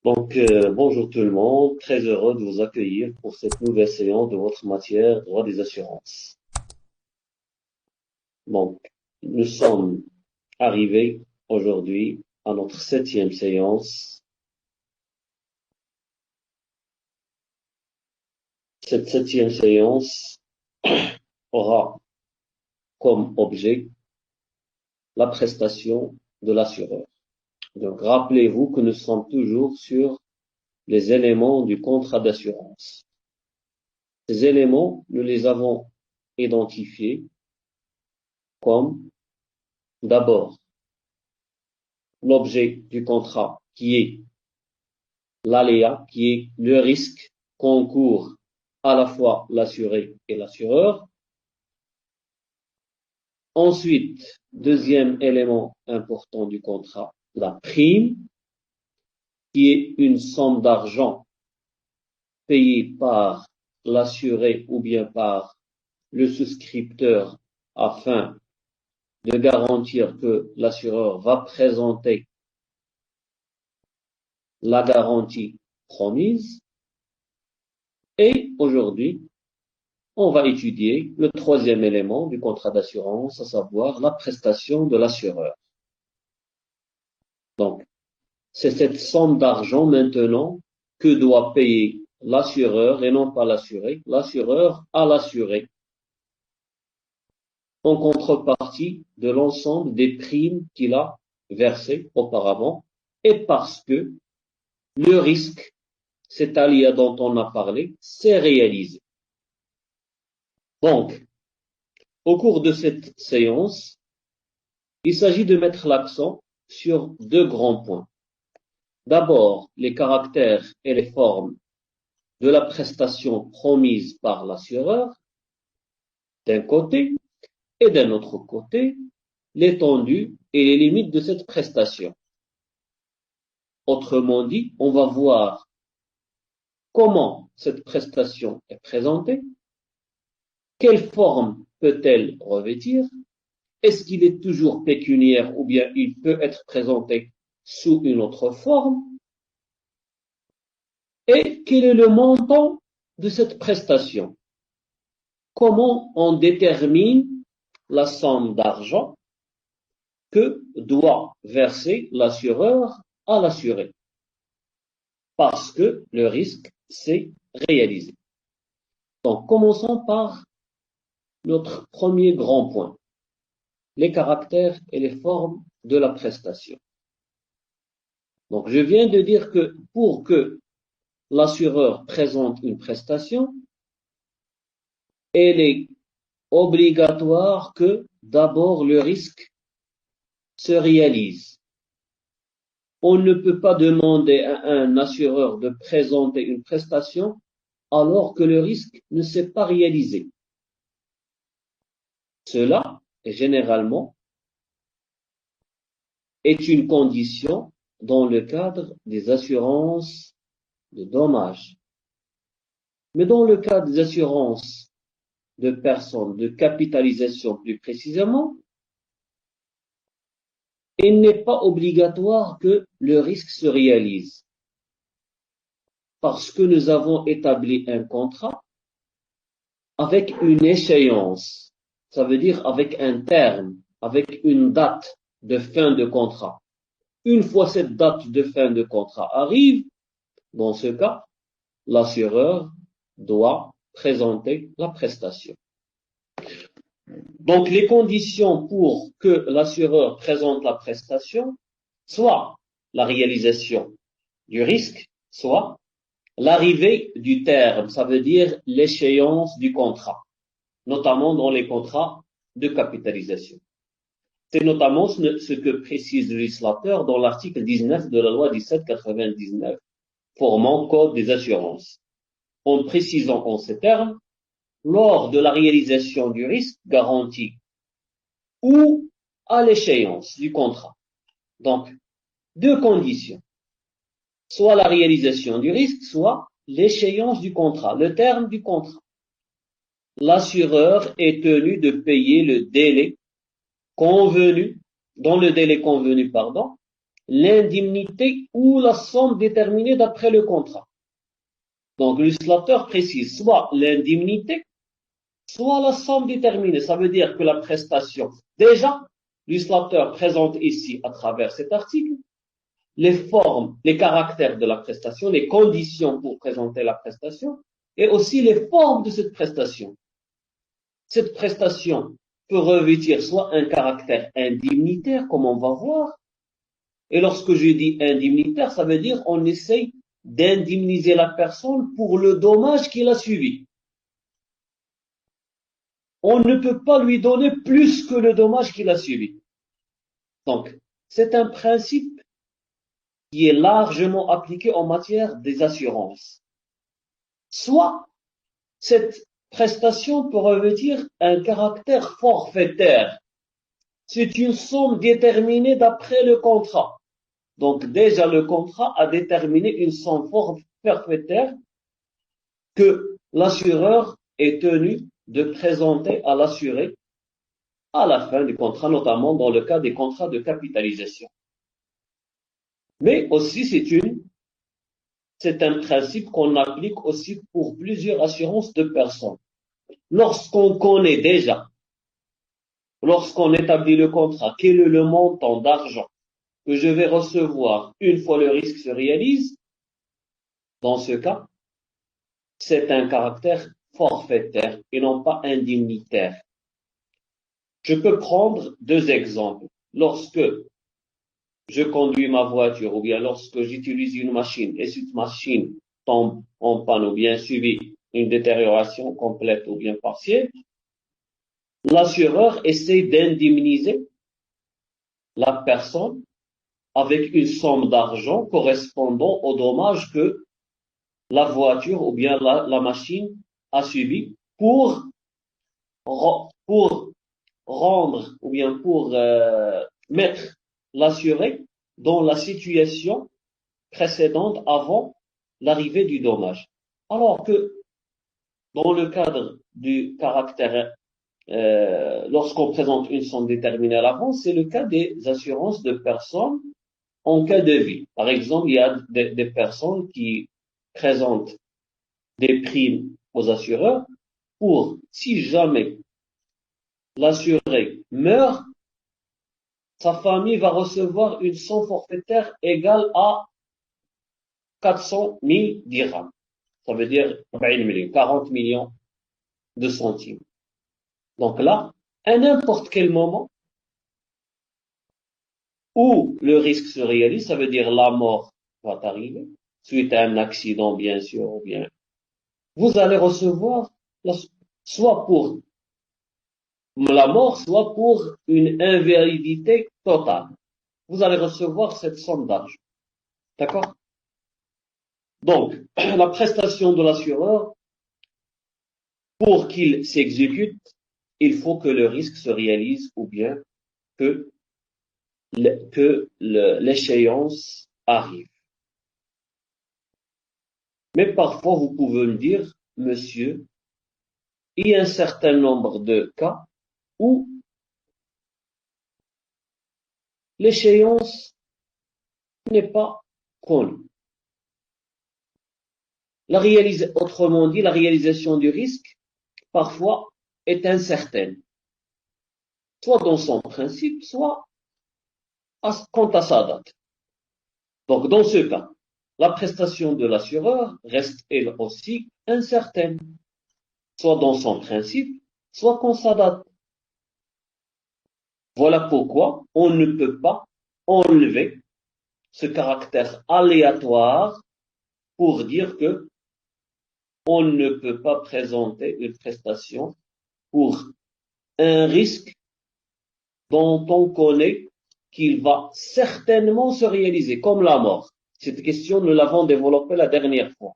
Bonjour tout le monde, très heureux de vous accueillir pour cette nouvelle séance de votre matière droit des assurances. Donc, nous sommes arrivés aujourd'hui à notre septième séance. Cette septième séance aura comme objet la prestation de l'assureur. Donc, rappelez-vous que nous sommes toujours sur les éléments du contrat d'assurance. Ces éléments, nous les avons identifiés comme d'abord l'objet du contrat qui est l'aléa, qui est le risque qu'encourt à la fois l'assuré et l'assureur. Ensuite, deuxième élément important du contrat, la prime, qui est une somme d'argent payée par l'assuré ou bien par le souscripteur afin de garantir que l'assureur va présenter la garantie promise. Et aujourd'hui, on va étudier le troisième élément du contrat d'assurance, à savoir la prestation de l'assureur. Donc, c'est cette somme d'argent maintenant que doit payer l'assureur et non pas l'assuré, l'assureur à l'assuré, en contrepartie de l'ensemble des primes qu'il a versées auparavant, et parce que le risque, cet aléa dont on a parlé, s'est réalisé. Donc, au cours de cette séance, il s'agit de mettre l'accent sur deux grands points. D'abord, les caractères et les formes de la prestation promise par l'assureur, d'un côté, et d'un autre côté, l'étendue et les limites de cette prestation. Autrement dit, on va voir comment cette prestation est présentée, quelle forme peut-elle revêtir, est-ce qu'il est toujours pécuniaire ou bien il peut être présenté sous une autre forme, et quel est le montant de cette prestation. Comment on détermine la somme d'argent que doit verser l'assureur à l'assuré, parce que le risque s'est réalisé. Donc, commençons par notre premier grand point, les caractères et les formes de la prestation. Donc, je viens de dire que pour que l'assureur présente une prestation, elle est obligatoire que d'abord le risque se réalise. On ne peut pas demander à un assureur de présenter une prestation alors que le risque ne s'est pas réalisé. Cela, généralement, est une condition dans le cadre des assurances de dommages. Mais dans le cas des assurances de personnes, de capitalisation plus précisément, il n'est pas obligatoire que le risque se réalise. Parce que nous avons établi un contrat avec une échéance. Ça veut dire avec un terme, avec une date de fin de contrat. Une fois cette date de fin de contrat arrive, dans ce cas, l'assureur doit présenter la prestation. Donc, les conditions pour que l'assureur présente la prestation, soit la réalisation du risque, soit l'arrivée du terme, ça veut dire l'échéance du contrat, notamment dans les contrats de capitalisation. C'est notamment ce que précise le législateur dans l'article 19 de la loi 1799, formant Code des assurances, en précisant en ces termes, lors de la réalisation du risque garanti ou à l'échéance du contrat. Donc, deux conditions. Soit la réalisation du risque, soit l'échéance du contrat, le terme du contrat. L'assureur est tenu de payer le délai convenu, dans le délai convenu, l'indemnité ou la somme déterminée d'après le contrat. Donc, le législateur précise soit l'indemnité, soit la somme déterminée. Ça veut dire que la prestation, déjà, le législateur présente ici, à travers cet article, les formes, les caractères de la prestation, les conditions pour présenter la prestation, et aussi les formes de cette prestation. Cette prestation peut revêtir soit un caractère indemnitaire, comme on va voir, et lorsque je dis indemnitaire, ça veut dire on essaye d'indemniser la personne pour le dommage qu'il a subi. On ne peut pas lui donner plus que le dommage qu'il a subi. Donc, c'est un principe qui est largement appliqué en matière des assurances. Soit cette prestation peut revêtir un caractère forfaitaire. C'est une somme déterminée d'après le contrat. Donc déjà le contrat a déterminé une somme forfaitaire que l'assureur est tenu de présenter à l'assuré à la fin du contrat, notamment dans le cas des contrats de capitalisation. Mais aussi c'est un principe qu'on applique aussi pour plusieurs assurances de personnes. Lorsqu'on connaît déjà, lorsqu'on établit le contrat, quel est le montant d'argent que je vais recevoir une fois le risque se réalise, dans ce cas, c'est un caractère forfaitaire et non pas indemnitaire. Je peux prendre deux exemples. Lorsque je conduis ma voiture ou bien lorsque j'utilise une machine et cette machine tombe en panne ou bien subit une détérioration complète ou bien partielle, l'assureur essaie d'indemniser la personne avec une somme d'argent correspondant au dommage que la voiture ou bien la machine a subi pour rendre ou bien pour mettre l'assuré dans la situation précédente avant l'arrivée du dommage. Alors que dans le cadre du caractère, lorsqu'on présente une somme déterminée à l'avance, c'est le cas des assurances de personnes en cas de vie. Par exemple, il y a des personnes qui présentent des primes aux assureurs pour, si jamais l'assuré meurt, sa famille va recevoir une somme forfaitaire égale à 400 000 dirhams. Ça veut dire 40 millions de centimes. Donc là, à n'importe quel moment où le risque se réalise, ça veut dire la mort va arriver, suite à un accident bien sûr, ou bien vous allez recevoir soit pour la mort, soit pour une invalidité totale. Vous allez recevoir cette somme d'argent. D'accord? Donc, la prestation de l'assureur, pour qu'il s'exécute, il faut que le risque se réalise ou bien que l'échéance arrive. Mais parfois, vous pouvez me dire, monsieur, il y a un certain nombre de cas où l'échéance n'est pas connue. Autrement dit, la réalisation du risque, parfois, est incertaine. Soit dans son principe, soit quant à sa date. Donc, dans ce cas, la prestation de l'assureur reste elle aussi incertaine, soit dans son principe, soit quant à sa date. Voilà pourquoi on ne peut pas enlever ce caractère aléatoire pour dire que on ne peut pas présenter une prestation pour un risque dont on connaît qu'il va certainement se réaliser, comme la mort. Cette question, nous l'avons développée la dernière fois.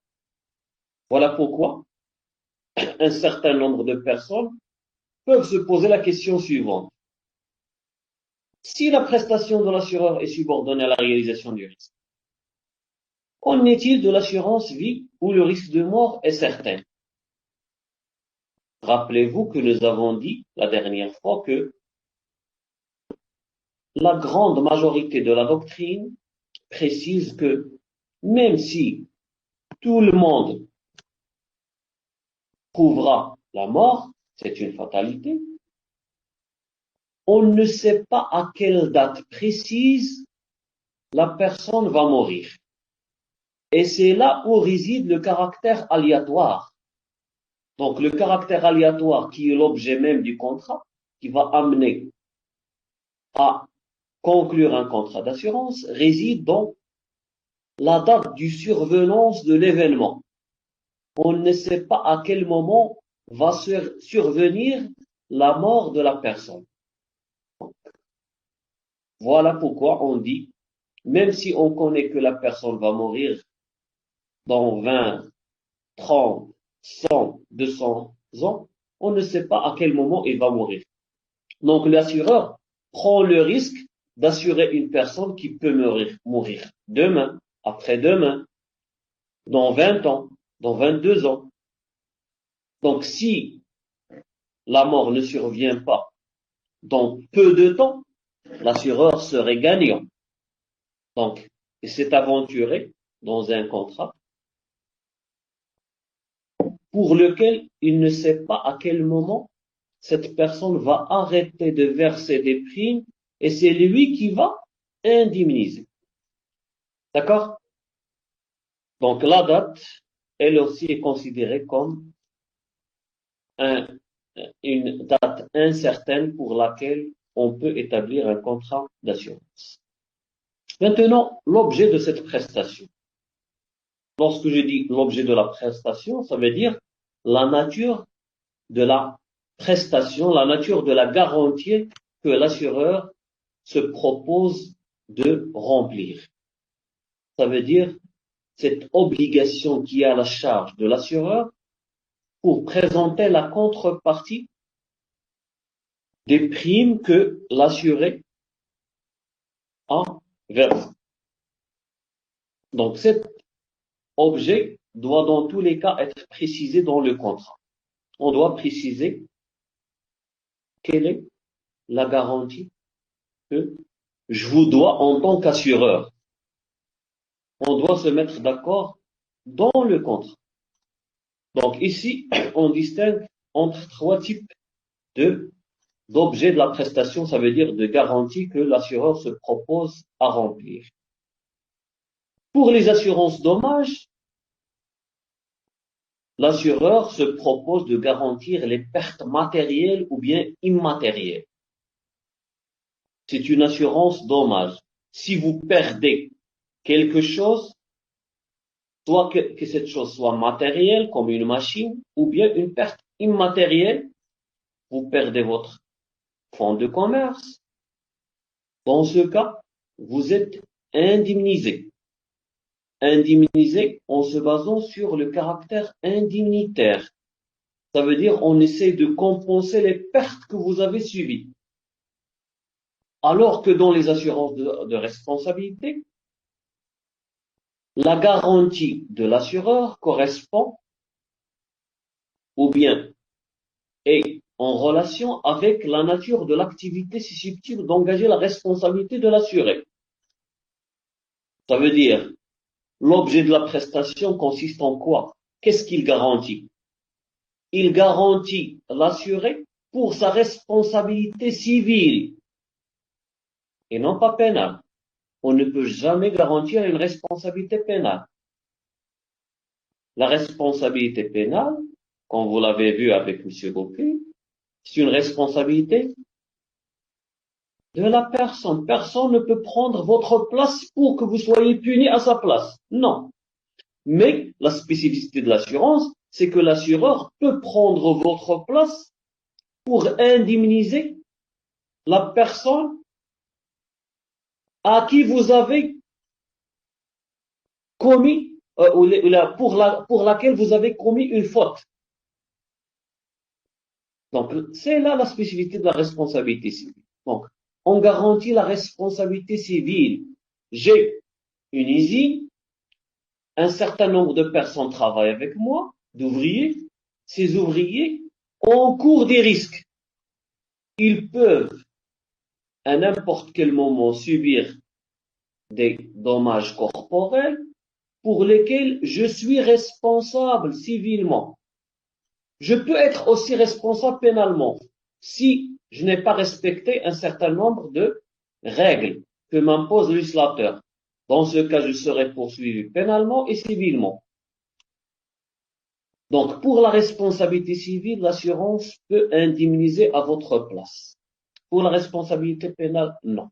Voilà pourquoi un certain nombre de personnes peuvent se poser la question suivante. Si la prestation de l'assureur est subordonnée à la réalisation du risque, qu'en est-il de l'assurance vie où le risque de mort est certain? Rappelez-vous que nous avons dit la dernière fois que la grande majorité de la doctrine précise que même si tout le monde trouvera la mort, c'est une fatalité, on ne sait pas à quelle date précise la personne va mourir. Et c'est là où réside le caractère aléatoire. Donc le caractère aléatoire qui est l'objet même du contrat, qui va amener à conclure un contrat d'assurance, réside dans la date du survenance de l'événement. On ne sait pas à quel moment va survenir la mort de la personne. Voilà pourquoi on dit, même si on connaît que la personne va mourir dans 20, 30, 100, 200 ans, on ne sait pas à quel moment il va mourir. Donc l'assureur prend le risque d'assurer une personne qui peut mourir demain, après-demain, dans 20 ans, dans 22 ans. Donc si la mort ne survient pas dans peu de temps, l'assureur serait gagnant. Donc, il s'est aventuré dans un contrat pour lequel il ne sait pas à quel moment cette personne va arrêter de verser des primes et c'est lui qui va indemniser. D'accord? Donc, la date, elle aussi est considérée comme une date incertaine pour laquelle on peut établir un contrat d'assurance. Maintenant, l'objet de cette prestation. Lorsque je dis l'objet de la prestation, ça veut dire la nature de la prestation, la nature de la garantie que l'assureur se propose de remplir. Ça veut dire cette obligation qui est à la charge de l'assureur pour présenter la contrepartie des primes que l'assuré a versées. Donc cet objet doit dans tous les cas être précisé dans le contrat. On doit préciser quelle est la garantie que je vous dois en tant qu'assureur. On doit se mettre d'accord dans le contrat. Donc ici, on distingue entre trois types d'objets de la prestation, ça veut dire de garantie que l'assureur se propose à remplir. Pour les assurances dommages, l'assureur se propose de garantir les pertes matérielles ou bien immatérielles. C'est une assurance dommage. Si vous perdez quelque chose, soit que cette chose soit matérielle, comme une machine, ou bien une perte immatérielle, vous perdez votre fonds de commerce. Dans ce cas, vous êtes indemnisé. Indemnisé en se basant sur le caractère indemnitaire. Ça veut dire on essaie de compenser les pertes que vous avez subies. Alors que dans les assurances de responsabilité, la garantie de l'assureur correspond ou bien est en relation avec la nature de l'activité susceptible d'engager la responsabilité de l'assuré. Ça veut dire, l'objet de la prestation consiste en quoi? Qu'est-ce qu'il garantit? Il garantit l'assuré pour sa responsabilité civile et non pas pénale. On ne peut jamais garantir une responsabilité pénale. La responsabilité pénale, comme vous l'avez vu avec M. Bocquet, c'est une responsabilité de la personne. Personne ne peut prendre votre place pour que vous soyez puni à sa place. Non. Mais la spécificité de l'assurance, c'est que l'assureur peut prendre votre place pour indemniser la personne à qui vous avez commis, pour laquelle vous avez commis une faute. Donc, c'est là la spécificité de la responsabilité civile. Donc, on garantit la responsabilité civile. J'ai une usine, un certain nombre de personnes travaillent avec moi, d'ouvriers. Ces ouvriers encourent des risques. Ils peuvent, à n'importe quel moment, subir des dommages corporels pour lesquels je suis responsable civilement. Je peux être aussi responsable pénalement si je n'ai pas respecté un certain nombre de règles que m'impose le législateur. Dans ce cas, je serai poursuivi pénalement et civilement. Donc, pour la responsabilité civile, l'assurance peut indemniser à votre place. Pour la responsabilité pénale, non.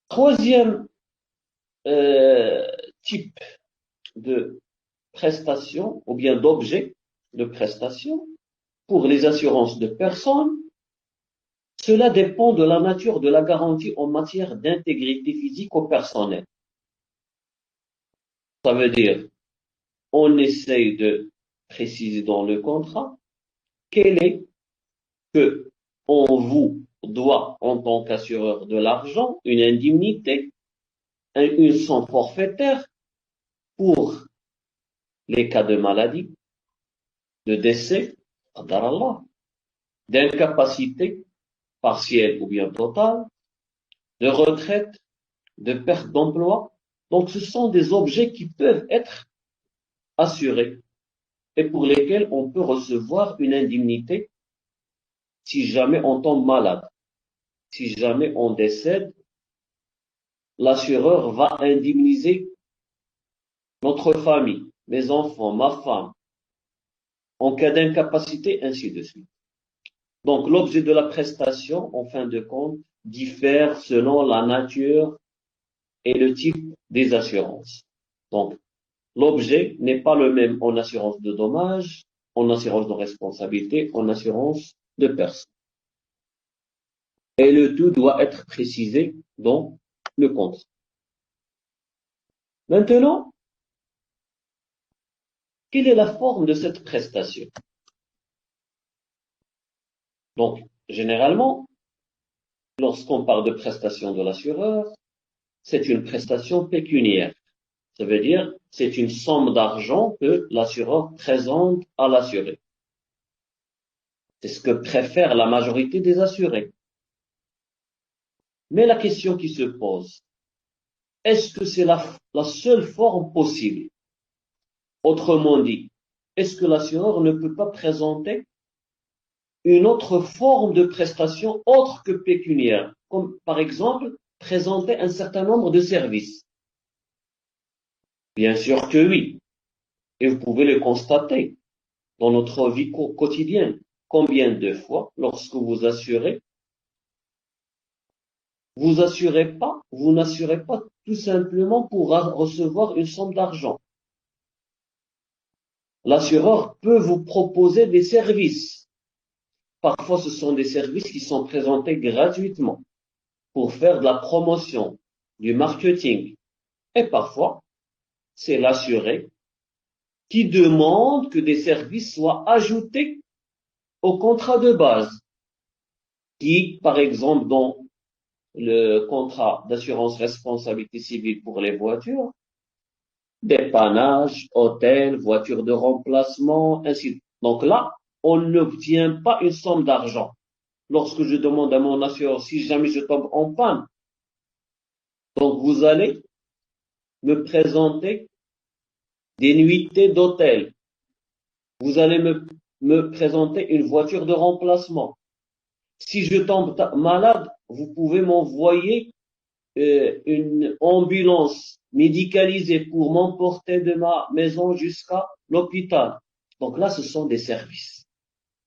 Troisième type de prestation ou bien d'objet de prestation pour les assurances de personnes, cela dépend de la nature de la garantie en matière d'intégrité physique au personnel. Ça veut dire, on essaye de préciser dans le contrat quel est que on vous doit en tant qu'assureur de l'argent, une indemnité, une somme forfaitaire pour les cas de maladie, de décès, d'incapacité partielle ou bien totale, de retraite, de perte d'emploi. Donc ce sont des objets qui peuvent être assurés et pour lesquels on peut recevoir une indemnité si jamais on tombe malade. Si jamais on décède, l'assureur va indemniser notre famille, mes enfants, ma femme, en cas d'incapacité, ainsi de suite. Donc l'objet de la prestation, en fin de compte, diffère selon la nature et le type des assurances. Donc l'objet n'est pas le même en assurance de dommages, en assurance de responsabilité, en assurance de personne. Et le tout doit être précisé dans le contrat. Maintenant, quelle est la forme de cette prestation? Donc, généralement, lorsqu'on parle de prestation de l'assureur, c'est une prestation pécuniaire. Ça veut dire, c'est une somme d'argent que l'assureur présente à l'assuré. C'est ce que préfère la majorité des assurés. Mais la question qui se pose, est-ce que c'est la seule forme possible? Autrement dit, est-ce que l'assureur ne peut pas présenter une autre forme de prestation autre que pécuniaire, comme par exemple présenter un certain nombre de services? Bien sûr que oui, et vous pouvez le constater dans notre vie quotidienne. Combien de fois, lorsque vous assurez vous n'assurez pas tout simplement pour recevoir une somme d'argent. L'assureur peut vous proposer des services. Parfois, ce sont des services qui sont présentés gratuitement pour faire de la promotion, du marketing. Et parfois, c'est l'assuré qui demande que des services soient ajoutés au contrat de base, qui, par exemple, dans le contrat d'assurance responsabilité civile pour les voitures, dépannage, hôtel, voiture de remplacement, ainsi de suite. Donc là, on n'obtient pas une somme d'argent. Lorsque je demande à mon assureur si jamais je tombe en panne, donc vous allez me présenter des nuitées d'hôtel. Vous allez me présenter une voiture de remplacement. Si je tombe malade, vous pouvez m'envoyer une ambulance médicalisée pour m'emporter de ma maison jusqu'à l'hôpital. Donc là, ce sont des services.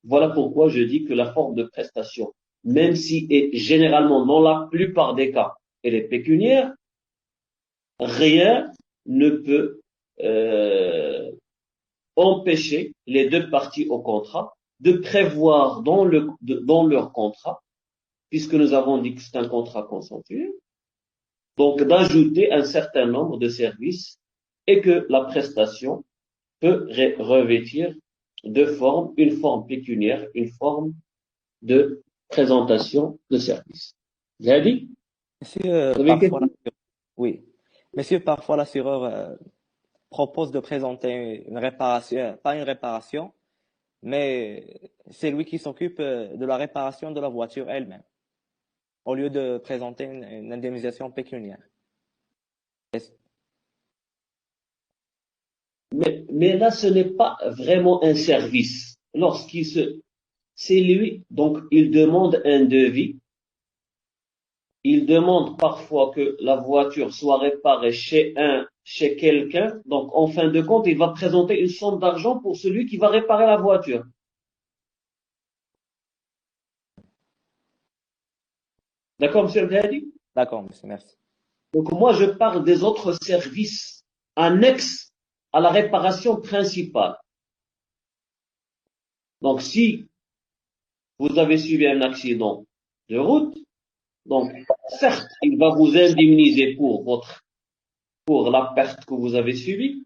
Voilà pourquoi je dis que la forme de prestation, même si est généralement, dans la plupart des cas, elle est pécuniaire, rien ne peut empêcher les deux parties au contrat de prévoir dans leur contrat, puisque nous avons dit que c'est un contrat consensuel, donc d'ajouter un certain nombre de services et que la prestation peut revêtir une forme pécuniaire, une forme de présentation de services. J'ai dit? Monsieur, Vous avez une parfois, question? oui. Monsieur, parfois l'assureur propose de présenter une réparation, pas une réparation, mais c'est lui qui s'occupe de la réparation de la voiture elle-même. au lieu de présenter une indemnisation pécuniaire. Mais là, ce n'est pas vraiment un service. C'est lui, donc il demande un devis. Il demande parfois que la voiture soit réparée chez quelqu'un. Donc, en fin de compte, il va présenter une somme d'argent pour celui qui va réparer la voiture. D'accord, monsieur Abdelhadi? D'accord, monsieur, merci. Donc, moi, je parle des autres services annexes à la réparation principale. Donc, si vous avez subi un accident de route, donc, certes, il va vous indemniser pour la perte que vous avez subie,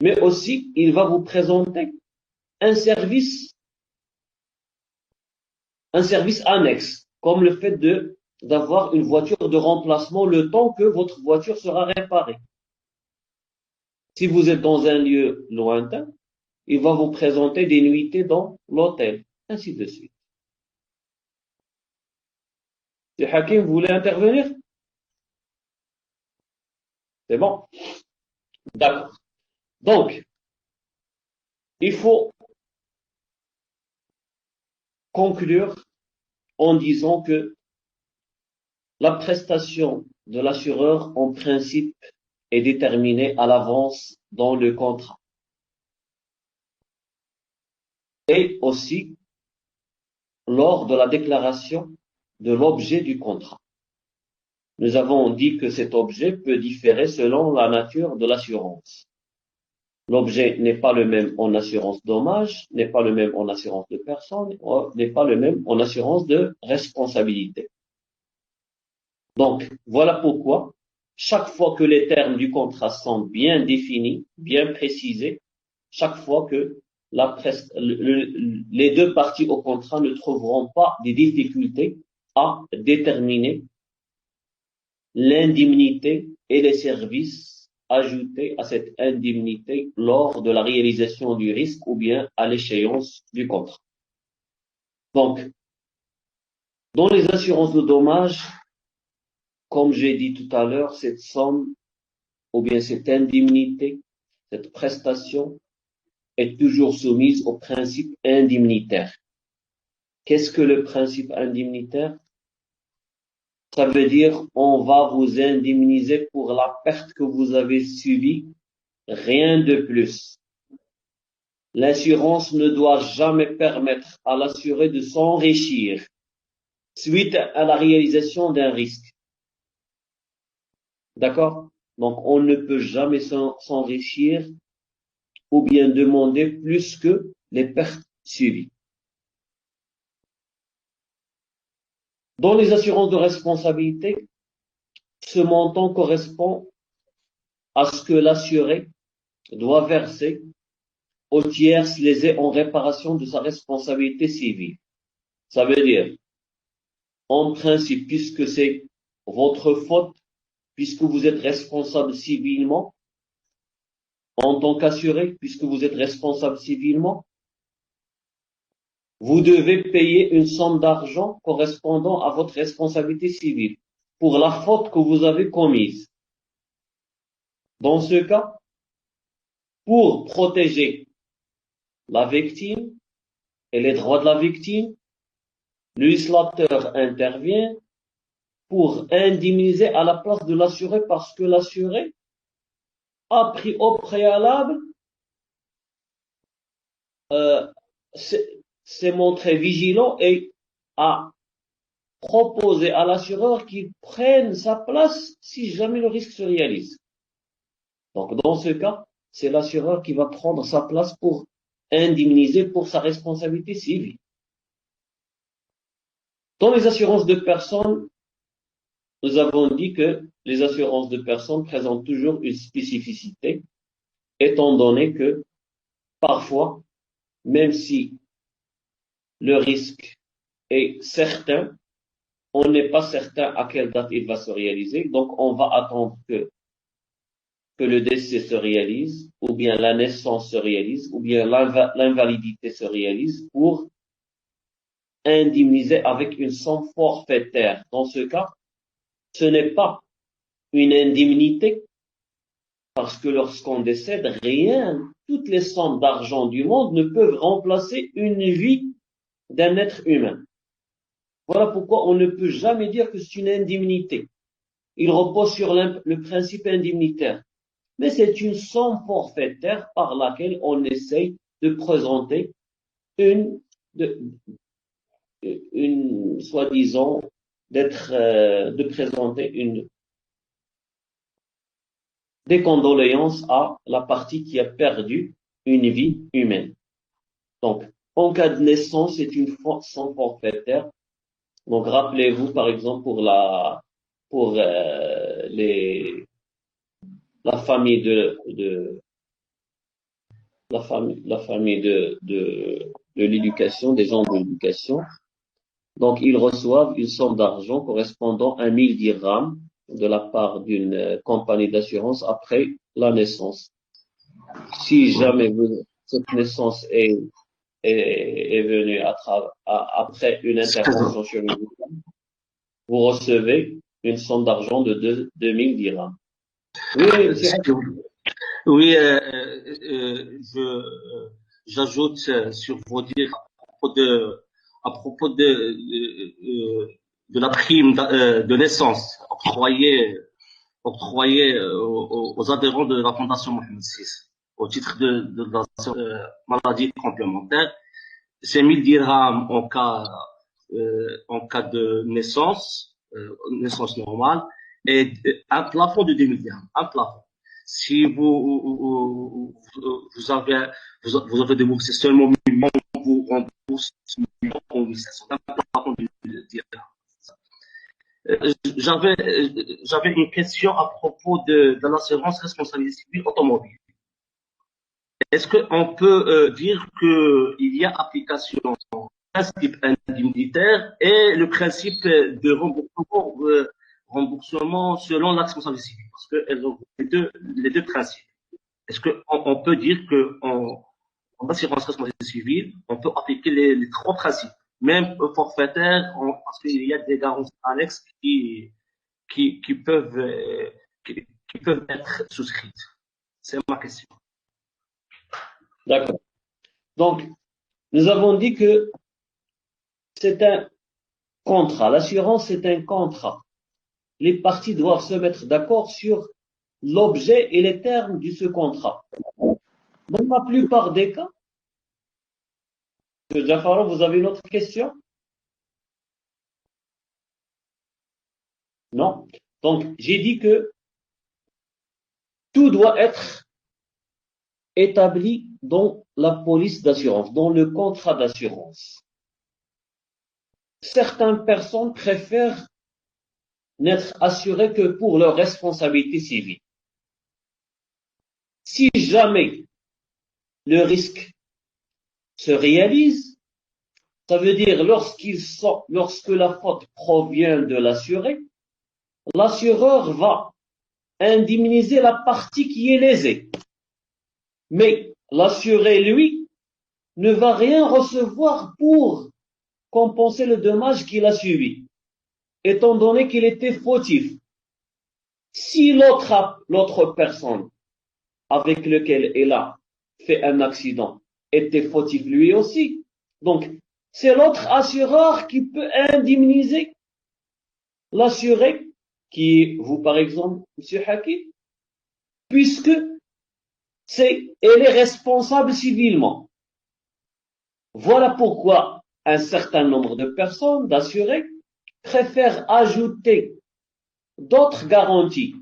mais aussi, il va vous présenter un service annexe, comme le fait d'avoir une voiture de remplacement le temps que votre voiture sera réparée. Si vous êtes dans un lieu lointain, il va vous présenter des nuitées dans l'hôtel, ainsi de suite. Si Hakim voulait intervenir? C'est bon? D'accord. Donc, il faut conclure en disant que la prestation de l'assureur, en principe, est déterminée à l'avance dans le contrat. Et aussi lors de la déclaration de l'objet du contrat. Nous avons dit que cet objet peut différer selon la nature de l'assurance. L'objet n'est pas le même en assurance dommage, n'est pas le même en assurance de personne, n'est pas le même en assurance de responsabilité. Donc, voilà pourquoi, chaque fois que les termes du contrat sont bien définis, bien précisés, chaque fois que les deux parties au contrat ne trouveront pas des difficultés à déterminer l'indemnité et les services ajoutés à cette indemnité lors de la réalisation du risque ou bien à l'échéance du contrat. Donc, dans les assurances de dommages, comme j'ai dit tout à l'heure, cette somme ou bien cette indemnité, cette prestation est toujours soumise au principe indemnitaire. Qu'est-ce que le principe indemnitaire? Ça veut dire on va vous indemniser pour la perte que vous avez subie, rien de plus. L'assurance ne doit jamais permettre à l'assuré de s'enrichir suite à la réalisation d'un risque. D'accord? Donc on ne peut jamais s'enrichir ou bien demander plus que les pertes subies. Dans les assurances de responsabilité, ce montant correspond à ce que l'assuré doit verser aux tierces lésées en réparation de sa responsabilité civile. Ça veut dire, en principe, puisque c'est votre faute, puisque vous êtes responsable civilement, en tant qu'assuré, puisque vous êtes responsable civilement, vous devez payer une somme d'argent correspondant à votre responsabilité civile pour la faute que vous avez commise. Dans ce cas, pour protéger la victime et les droits de la victime, le législateur intervient pour indemniser à la place de l'assuré parce que l'assuré a pris au préalable, s'est montré vigilant et a proposé à l'assureur qu'il prenne sa place si jamais le risque se réalise. Donc, dans ce cas, c'est l'assureur qui va prendre sa place pour indemniser pour sa responsabilité civile. Dans les assurances de personnes, nous avons dit que les assurances de personnes présentent toujours une spécificité, étant donné que parfois, même si le risque est certain, on n'est pas certain à quelle date il va se réaliser. Donc, on va attendre que le décès se réalise, ou bien la naissance se réalise, ou bien l'invalidité se réalise pour indemnisé avec une somme forfaitaire. Dans ce cas, ce n'est pas une indemnité, parce que lorsqu'on décède, rien, toutes les sommes d'argent du monde ne peuvent remplacer une vie d'un être humain. Voilà pourquoi on ne peut jamais dire que c'est une indemnité. Il repose sur le principe indemnitaire. Mais c'est une somme forfaitaire par laquelle on essaye de présenter soi-disant, de présenter des condoléances à la partie qui a perdu une vie humaine. Donc, en cas de naissance, c'est une somme forfaitaire. Donc, rappelez-vous, par exemple, pour la famille de l'éducation, des gens de l'éducation. Donc, ils reçoivent une somme d'argent correspondant à 1000 dirhams de la part d'une compagnie d'assurance après la naissance. Si jamais cette naissance est venue après une intervention chirurgicale, vous recevez une somme d'argent de 2000 dirhams. Oui, oui, j'ajoute sur vos dires à propos de la prime de naissance octroyée aux adhérents de la Fondation Mohamed VI au titre de la maladie complémentaire. C'est 1000 dirhams en cas de naissance normale, et un plafond de 2000 dirhams, un plafond. Si vous avez déboursé seulement 1000, on vous rembourse 1500, un plafond de dirhams. J'avais une question à propos de l'assurance responsabilité civile automobile. Est-ce qu'on peut dire qu'il y a application du principe indemnitaire et le principe de remboursement selon la responsabilité civile, parce qu'elles ont les deux principes. Est-ce qu'on peut dire qu'en assurance responsabilité civile, on peut appliquer les trois principes, même forfaitaire, parce qu'il y a des garanties annexes qui peuvent être souscrites? C'est ma question. D'accord. Donc, nous avons dit que c'est un contrat. L'assurance, c'est un contrat. Les parties doivent se mettre d'accord sur l'objet et les termes de ce contrat. Dans la plupart des cas, M. Jafaro, vous avez une autre question? Non? Donc, j'ai dit que tout doit être établi dans la police d'assurance, dans le contrat d'assurance. Certaines personnes préfèrent n'être assurées que pour leur responsabilité civile. Si jamais le risque se réalise, ça veut dire lorsque la faute provient de l'assuré, l'assureur va indemniser la partie qui est lésée. Mais l'assuré, lui, ne va rien recevoir pour compenser le dommage qu'il a subi, étant donné qu'il était fautif. Si l'autre personne avec laquelle il a fait un accident était fautif lui aussi, donc c'est l'autre assureur qui peut indemniser l'assuré, qui est vous par exemple, M. Hakim, puisque elle est responsable civilement. Voilà pourquoi un certain nombre de personnes, d'assurés, préfèrent ajouter d'autres garanties.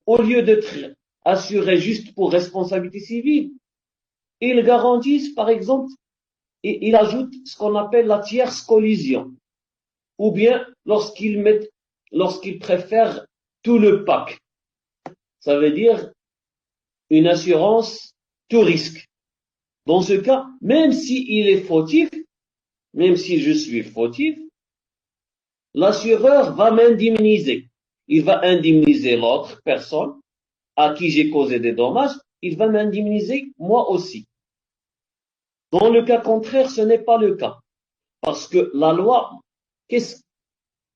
Au lieu d'être assurés juste pour responsabilité civile, ils garantissent, par exemple, ils ajoutent ce qu'on appelle la tierce collision. Ou bien lorsqu'ils préfèrent tout le pack. Ça veut dire une assurance tout risque. Dans ce cas, même s'il est fautif, même si je suis fautif, l'assureur va m'indemniser. Il va indemniser l'autre personne à qui j'ai causé des dommages. Il va m'indemniser moi aussi. Dans le cas contraire, ce n'est pas le cas. Parce que la loi,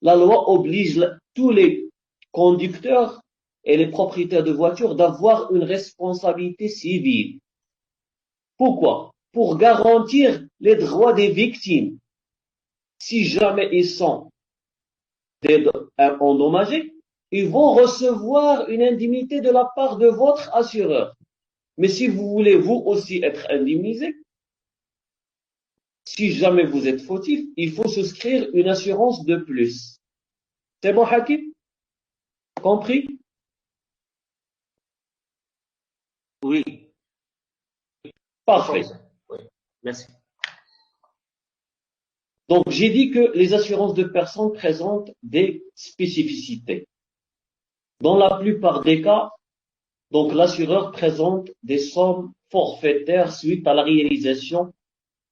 la loi oblige tous les conducteurs et les propriétaires de voitures d'avoir une responsabilité civile. Pourquoi? Pour garantir les droits des victimes. Si jamais ils sont endommagés, ils vont recevoir une indemnité de la part de votre assureur. Mais si vous voulez vous aussi être indemnisé, si jamais vous êtes fautif, il faut souscrire une assurance de plus. C'est bon, Hakim? Compris? Oui, Parfait. oui. Merci. Donc, j'ai dit que les assurances de personnes présentent des spécificités. Dans la plupart des cas, donc l'assureur présente des sommes forfaitaires suite à la réalisation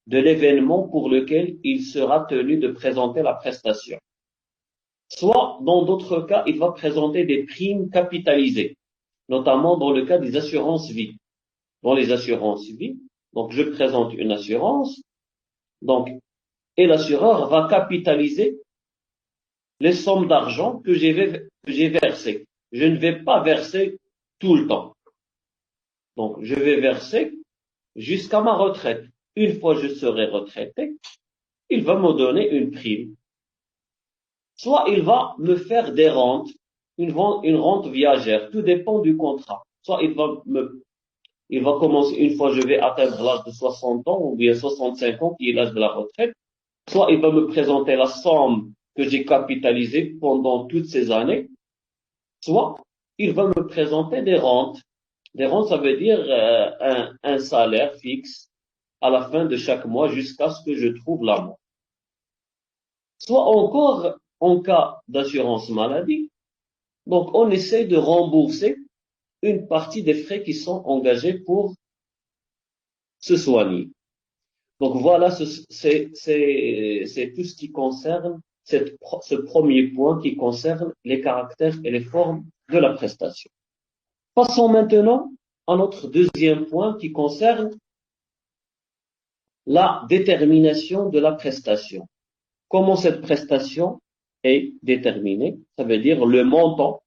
de l'événement pour lequel il sera tenu de présenter la prestation. Soit, dans d'autres cas, il va présenter des primes capitalisées, notamment dans le cas des assurances vie. Dans les assurances vie, donc je présente une assurance, donc, et l'assureur va capitaliser les sommes d'argent que j'ai versées. Je ne vais pas verser tout le temps. Donc, je vais verser jusqu'à ma retraite. Une fois je serai retraité, il va me donner une prime. Soit il va me faire des rentes, une rente viagère. Tout dépend du contrat. Soit il va commencer une fois je vais atteindre l'âge de 60 ans ou bien 65 ans, qui est l'âge de la retraite. Soit il va me présenter la somme que j'ai capitalisée pendant toutes ces années. Soit il va me présenter des rentes. Des rentes, ça veut dire un salaire fixe à la fin de chaque mois jusqu'à ce que je trouve la mort. Soit encore, en cas d'assurance maladie, donc on essaie de rembourser une partie des frais qui sont engagés pour se soigner. Donc voilà, c'est tout ce qui concerne ce premier point qui concerne les caractères et les formes de la prestation. Passons maintenant à notre deuxième point qui concerne la détermination de la prestation. Comment cette prestation est déterminée? Ça veut dire le montant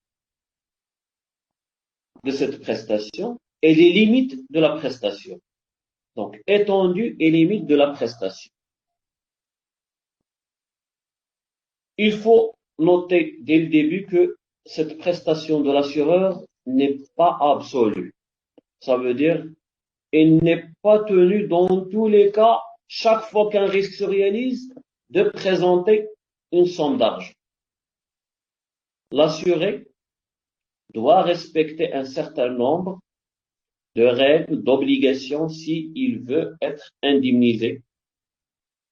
de cette prestation et les limites de la prestation. Donc, étendue et limite de la prestation. Il faut noter dès le début que cette prestation de l'assureur n'est pas absolue. Ça veut dire, elle n'est pas tenue dans tous les cas, chaque fois qu'un risque se réalise, de présenter une somme d'argent. L'assuré doit respecter un certain nombre de règles, d'obligations s'il veut être indemnisé.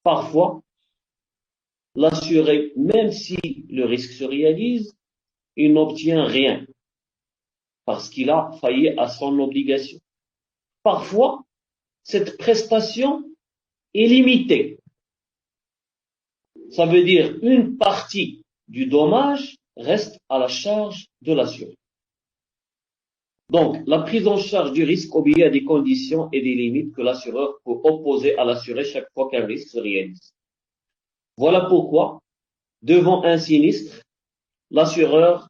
Parfois, l'assuré, même si le risque se réalise, il n'obtient rien parce qu'il a failli à son obligation. Parfois, cette prestation est limitée. Ça veut dire une partie du dommage reste à la charge de l'assuré. Donc, la prise en charge du risque obéit à des conditions et des limites que l'assureur peut opposer à l'assuré chaque fois qu'un risque se réalise. Voilà pourquoi, devant un sinistre, l'assureur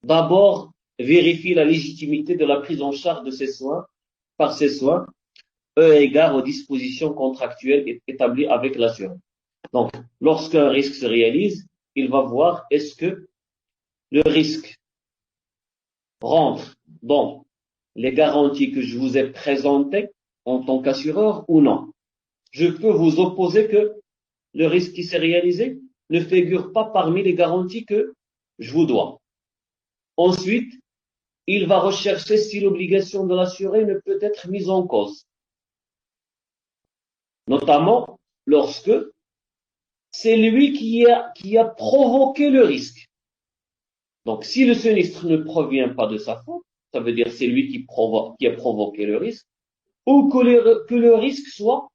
d'abord vérifie la légitimité de la prise en charge de ses soins par ses soins, eu égard aux dispositions contractuelles établies avec l'assureur. Donc, lorsqu'un risque se réalise, il va voir est-ce que le risque rentre dans les garanties que je vous ai présentées en tant qu'assureur ou non. Je peux vous opposer que le risque qui s'est réalisé ne figure pas parmi les garanties que je vous dois. Ensuite, il va rechercher si l'obligation de l'assuré ne peut être mise en cause. Notamment lorsque c'est lui qui a provoqué le risque. Donc, si le sinistre ne provient pas de sa faute, ça veut dire c'est lui qui a provoqué le risque, ou que le risque soit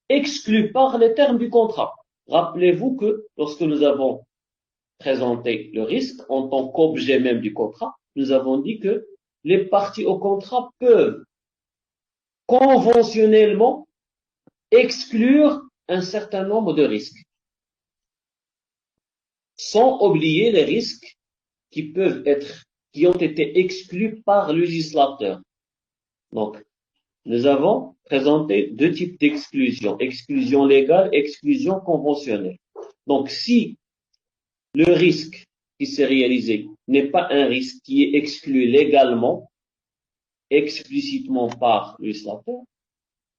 exclu par les termes du contrat. Rappelez-vous que lorsque nous avons présenté le risque en tant qu'objet même du contrat, nous avons dit que les parties au contrat peuvent conventionnellement exclure un certain nombre de risques, sans oublier les risques qui ont été exclus par le législateur. Donc, nous avons présenté deux types d'exclusion, exclusion légale, exclusion conventionnelle. Donc, si le risque qui s'est réalisé n'est pas un risque qui est exclu légalement, explicitement par le législateur,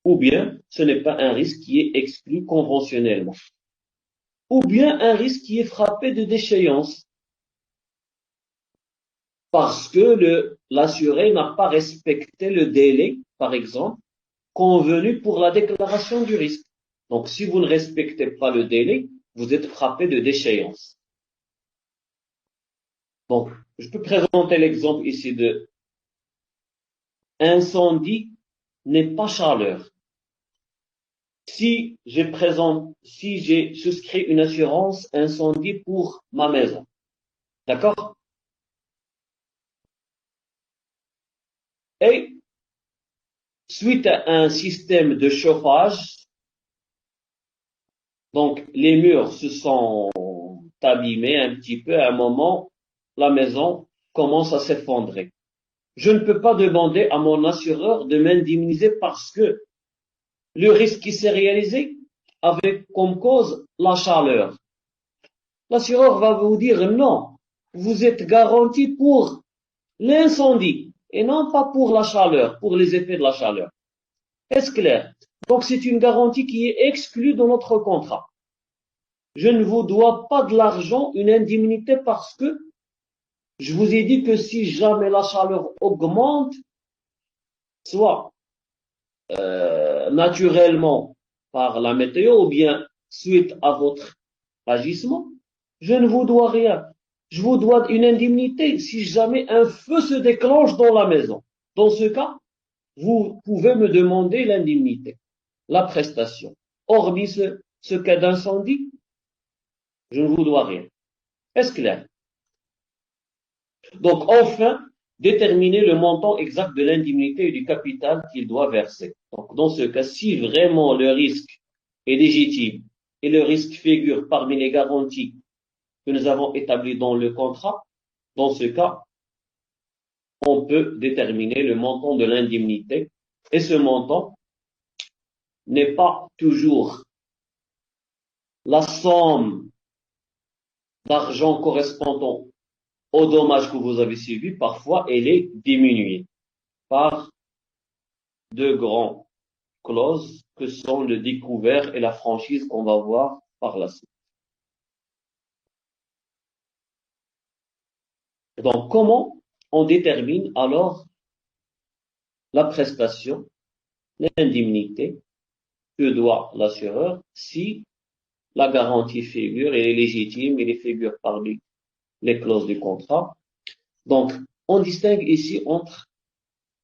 ou bien ce n'est pas un risque qui est exclu conventionnellement, ou bien un risque qui est frappé de déchéance, parce que l'assuré n'a pas respecté le délai, par exemple, convenu pour la déclaration du risque. Donc, si vous ne respectez pas le délai, vous êtes frappé de déchéance. Donc, je peux présenter l'exemple ici de incendie n'est pas chaleur. Si j'ai souscrit une assurance incendie pour ma maison, d'accord? Et suite à un système de chauffage, donc les murs se sont abîmés un petit peu, à un moment, la maison commence à s'effondrer. Je ne peux pas demander à mon assureur de m'indemniser parce que le risque qui s'est réalisé avait comme cause la chaleur. L'assureur va vous dire non, vous êtes garanti pour l'incendie et non pas pour la chaleur, pour les effets de la chaleur. Est-ce clair? Donc c'est une garantie qui est exclue de notre contrat. Je ne vous dois pas de l'argent, une indemnité, parce que je vous ai dit que si jamais la chaleur augmente, soit naturellement par la météo ou bien suite à votre agissement, je ne vous dois rien. Je vous dois une indemnité si jamais un feu se déclenche dans la maison. Dans ce cas, vous pouvez me demander l'indemnité, la prestation. Hormis ce cas d'incendie, je ne vous dois rien. Est-ce clair? Donc, enfin, déterminer le montant exact de l'indemnité et du capital qu'il doit verser. Donc, dans ce cas, si vraiment le risque est légitime et le risque figure parmi les garanties que nous avons établies dans le contrat, dans ce cas, on peut déterminer le montant de l'indemnité. Et ce montant n'est pas toujours la somme d'argent correspondant au dommage que vous avez subi. Parfois, elle est diminuée par deux grandes clauses que sont le découvert et la franchise qu'on va voir par la suite. Donc, comment on détermine alors la prestation, l'indemnité que doit l'assureur si la garantie figure, elle est légitime, elle figure parmi les clauses du contrat. Donc, on distingue ici entre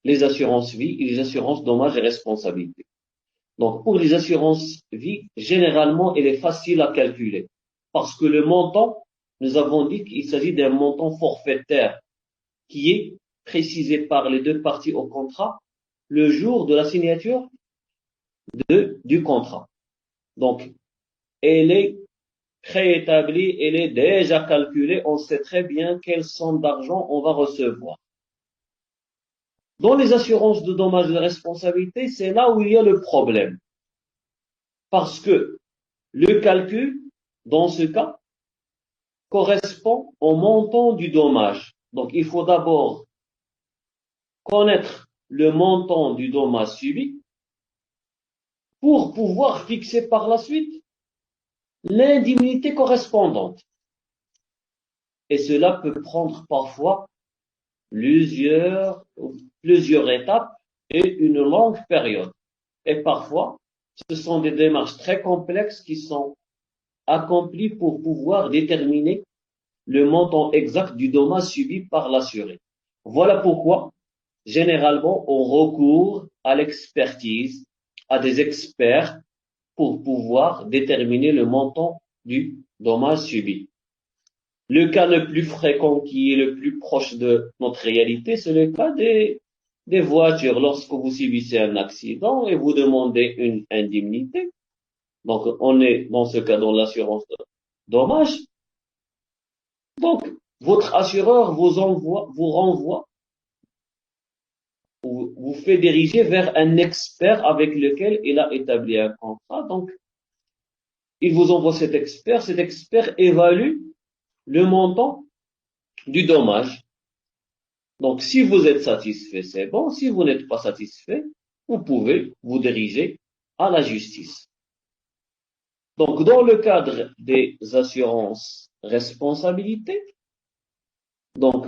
les assurances vie et les assurances dommages et responsabilités. Donc, pour les assurances vie, généralement, elle est facile à calculer parce que le montant, nous avons dit qu'il s'agit d'un montant forfaitaire qui est précisé par les deux parties au contrat le jour de la signature du contrat. Donc, elle est préétablie, elle est déjà calculée, on sait très bien quelle somme d'argent on va recevoir. Dans les assurances de dommages et de responsabilité, c'est là où il y a le problème. Parce que le calcul, dans ce cas, correspond au montant du dommage. Donc, il faut d'abord connaître le montant du dommage subi pour pouvoir fixer par la suite l'indemnité correspondante. Et cela peut prendre parfois plusieurs étapes et une longue période. Et parfois, ce sont des démarches très complexes qui sont accomplies pour pouvoir déterminer le montant exact du dommage subi par l'assuré. Voilà pourquoi, généralement, on recourt à l'expertise, à des experts pour pouvoir déterminer le montant du dommage subi. Le cas le plus fréquent qui est le plus proche de notre réalité, c'est le cas des voitures. Lorsque vous subissez un accident et vous demandez une indemnité, Donc, on est dans ce cas dans l'assurance dommage. Donc, votre assureur vous renvoie, vous fait diriger vers un expert avec lequel il a établi un contrat. Donc, il vous envoie cet expert. Cet expert évalue le montant du dommage. Donc, si vous êtes satisfait, c'est bon. Si vous n'êtes pas satisfait, vous pouvez vous diriger à la justice. Donc, dans le cadre des assurances responsabilité, donc,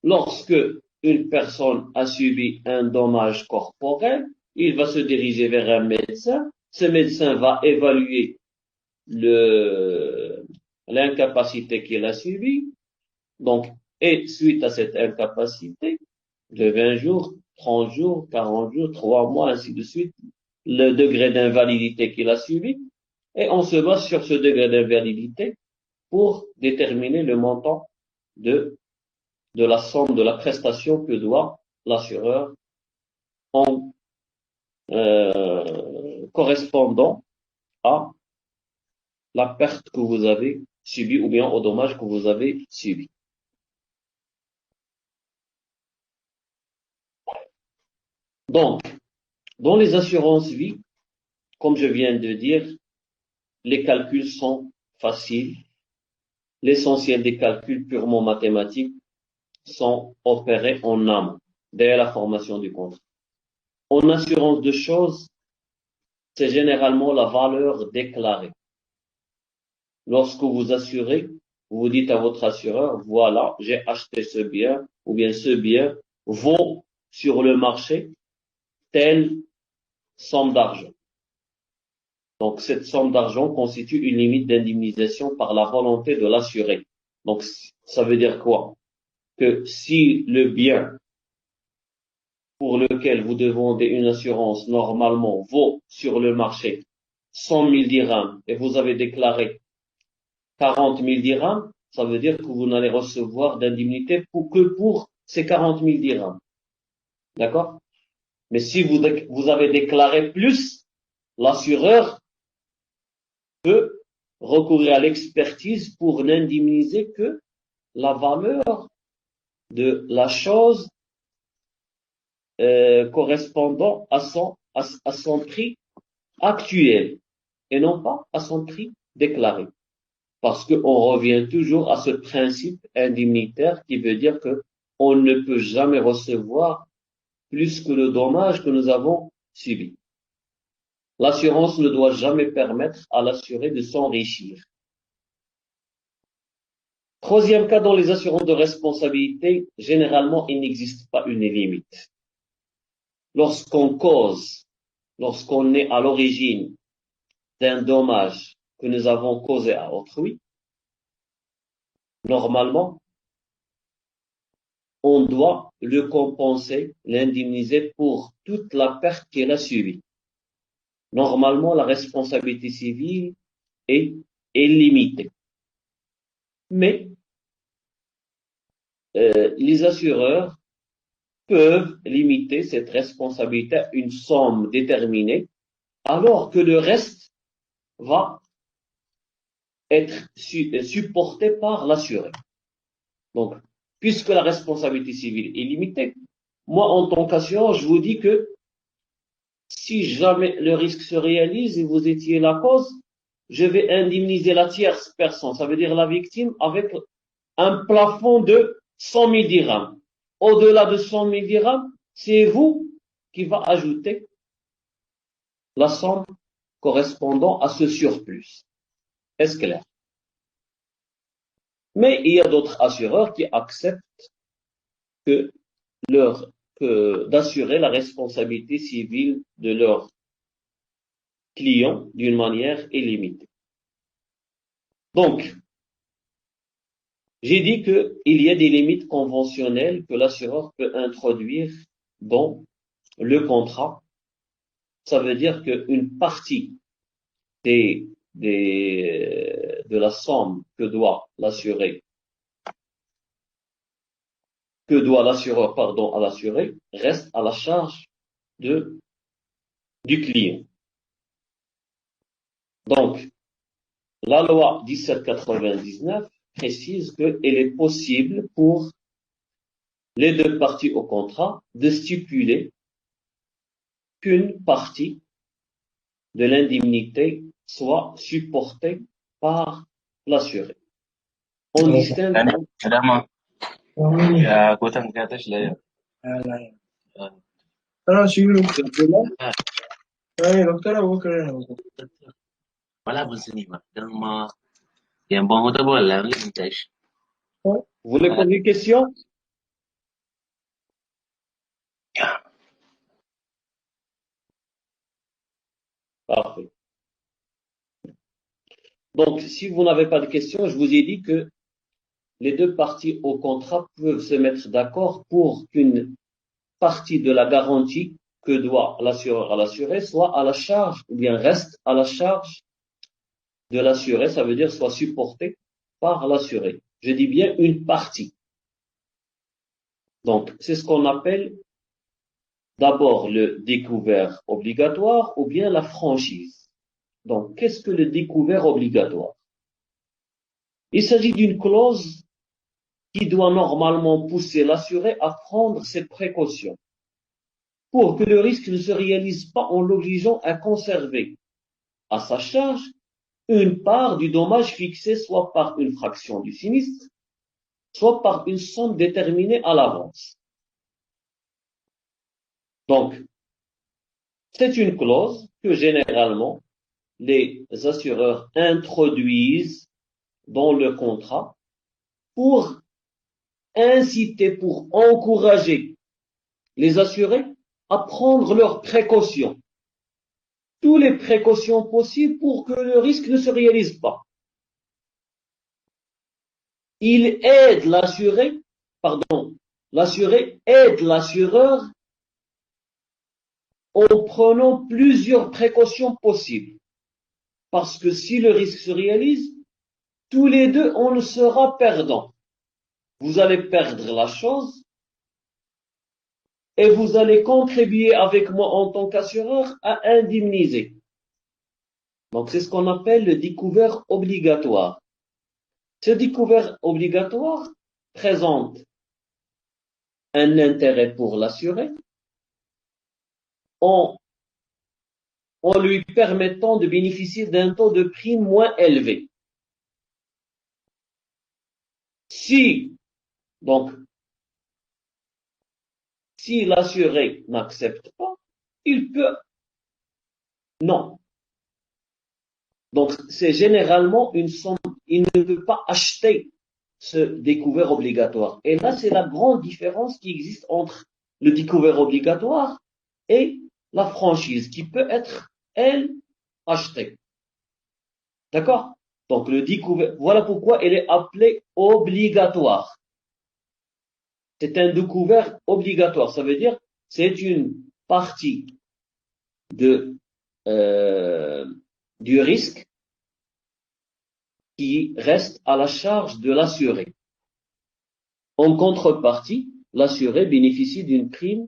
lorsque une personne a subi un dommage corporel, il va se diriger vers un médecin. Ce médecin va évaluer l'incapacité qu'il a subie. Donc, et suite à cette incapacité de 20 jours, 30 jours, 40 jours, 3 mois, ainsi de suite, le degré d'invalidité qu'il a subi, et on se base sur ce degré d'invalidité pour déterminer le montant de la somme de la prestation que doit l'assureur en correspondant à la perte que vous avez subie ou bien au dommage que vous avez subi. Donc, dans les assurances vie, comme je viens de dire, les calculs sont faciles. L'essentiel des calculs purement mathématiques sont opérés en amont, dès la formation du contrat. En assurance de choses, c'est généralement la valeur déclarée. Lorsque vous assurez, vous dites à votre assureur, voilà, j'ai acheté ce bien, ou bien ce bien vaut sur le marché telle somme d'argent. Donc, cette somme d'argent constitue une limite d'indemnisation par la volonté de l'assuré. Donc, ça veut dire quoi? Que si le bien pour lequel vous demandez une assurance normalement vaut sur le marché 100 000 dirhams et vous avez déclaré 40 000 dirhams, ça veut dire que vous n'allez recevoir d'indemnité que pour ces 40 000 dirhams. D'accord? Mais si vous avez déclaré plus, l'assureur peut recourir à l'expertise pour n'indemniser que la valeur de la chose correspondant à son prix actuel et non pas à son prix déclaré. Parce qu'on revient toujours à ce principe indemnitaire qui veut dire que on ne peut jamais recevoir plus que le dommage que nous avons subi. L'assurance ne doit jamais permettre à l'assuré de s'enrichir. Troisième cas, dans les assurances de responsabilité, généralement, il n'existe pas une limite. Lorsqu'on est à l'origine d'un dommage que nous avons causé à autrui, normalement, on doit le compenser, l'indemniser pour toute la perte qu'il a subie. Normalement, la responsabilité civile est limitée. Mais les assureurs peuvent limiter cette responsabilité à une somme déterminée, alors que le reste va être supporté par l'assuré. Donc, puisque la responsabilité civile est limitée, moi, en tant qu'assureur, je vous dis que si jamais le risque se réalise et vous étiez la cause, je vais indemniser la tierce personne, ça veut dire la victime, avec un plafond de 100 000 dirhams. Au-delà de 100 000 dirhams, c'est vous qui va ajouter la somme correspondant à ce surplus. Est-ce clair? Mais il y a d'autres assureurs qui acceptent d'assurer la responsabilité civile de leurs clients d'une manière illimitée. Donc, j'ai dit qu'il y a des limites conventionnelles que l'assureur peut introduire dans le contrat. Ça veut dire qu'une partie de la somme que doit l'assureur, à l'assuré, reste à la charge du client. Donc, la loi 1799 précise qu'il est possible pour les deux parties au contrat de stipuler qu'une partie de l'indemnité soit supportée par l'assuré. On distingue يعني كلامه يا كوتن كاتش لا أنا شيلو كده أنا دكتور أبو بكر ولا بنسني ما ما yang bang tu boleh lagi guys. Vous voulez poser une question? Parfait. Donc, si vous n'avez pas de questions, je vous ai dit que les deux parties au contrat peuvent se mettre d'accord pour qu'une partie de la garantie que doit l'assureur à l'assuré soit à la charge, ou bien reste à la charge de l'assuré, ça veut dire soit supportée par l'assuré. Je dis bien une partie. Donc, c'est ce qu'on appelle d'abord le découvert obligatoire ou bien la franchise. Donc, qu'est-ce que le découvert obligatoire? Il s'agit d'une clause qui doit normalement pousser l'assuré à prendre ses précautions pour que le risque ne se réalise pas en l'obligeant à conserver à sa charge une part du dommage fixé soit par une fraction du sinistre, soit par une somme déterminée à l'avance. Donc, c'est une clause que généralement les assureurs introduisent dans le contrat pour inciter, pour encourager les assurés à prendre leurs précautions. Toutes les précautions possibles pour que le risque ne se réalise pas. Il aide l'assuré, l'assuré aide l'assureur en prenant plusieurs précautions possibles. Parce que si le risque se réalise, tous les deux, on ne sera perdant. Vous allez perdre la chose et vous allez contribuer avec moi en tant qu'assureur à indemniser. Donc, c'est ce qu'on appelle le découvert obligatoire. Ce découvert obligatoire présente un intérêt pour l'assuré en lui permettant de bénéficier d'un taux de prime moins élevé. Si l'assuré n'accepte pas, il peut non. Donc, c'est généralement une somme, il ne peut pas acheter ce découvert obligatoire. Et là, c'est la grande différence qui existe entre le découvert obligatoire et la franchise, qui peut être, elle, achetée. D'accord? Donc, le découvert, voilà pourquoi elle est appelée obligatoire. C'est un découvert obligatoire. Ça veut dire, c'est une partie du risque qui reste à la charge de l'assuré. En contrepartie, l'assuré bénéficie d'une prime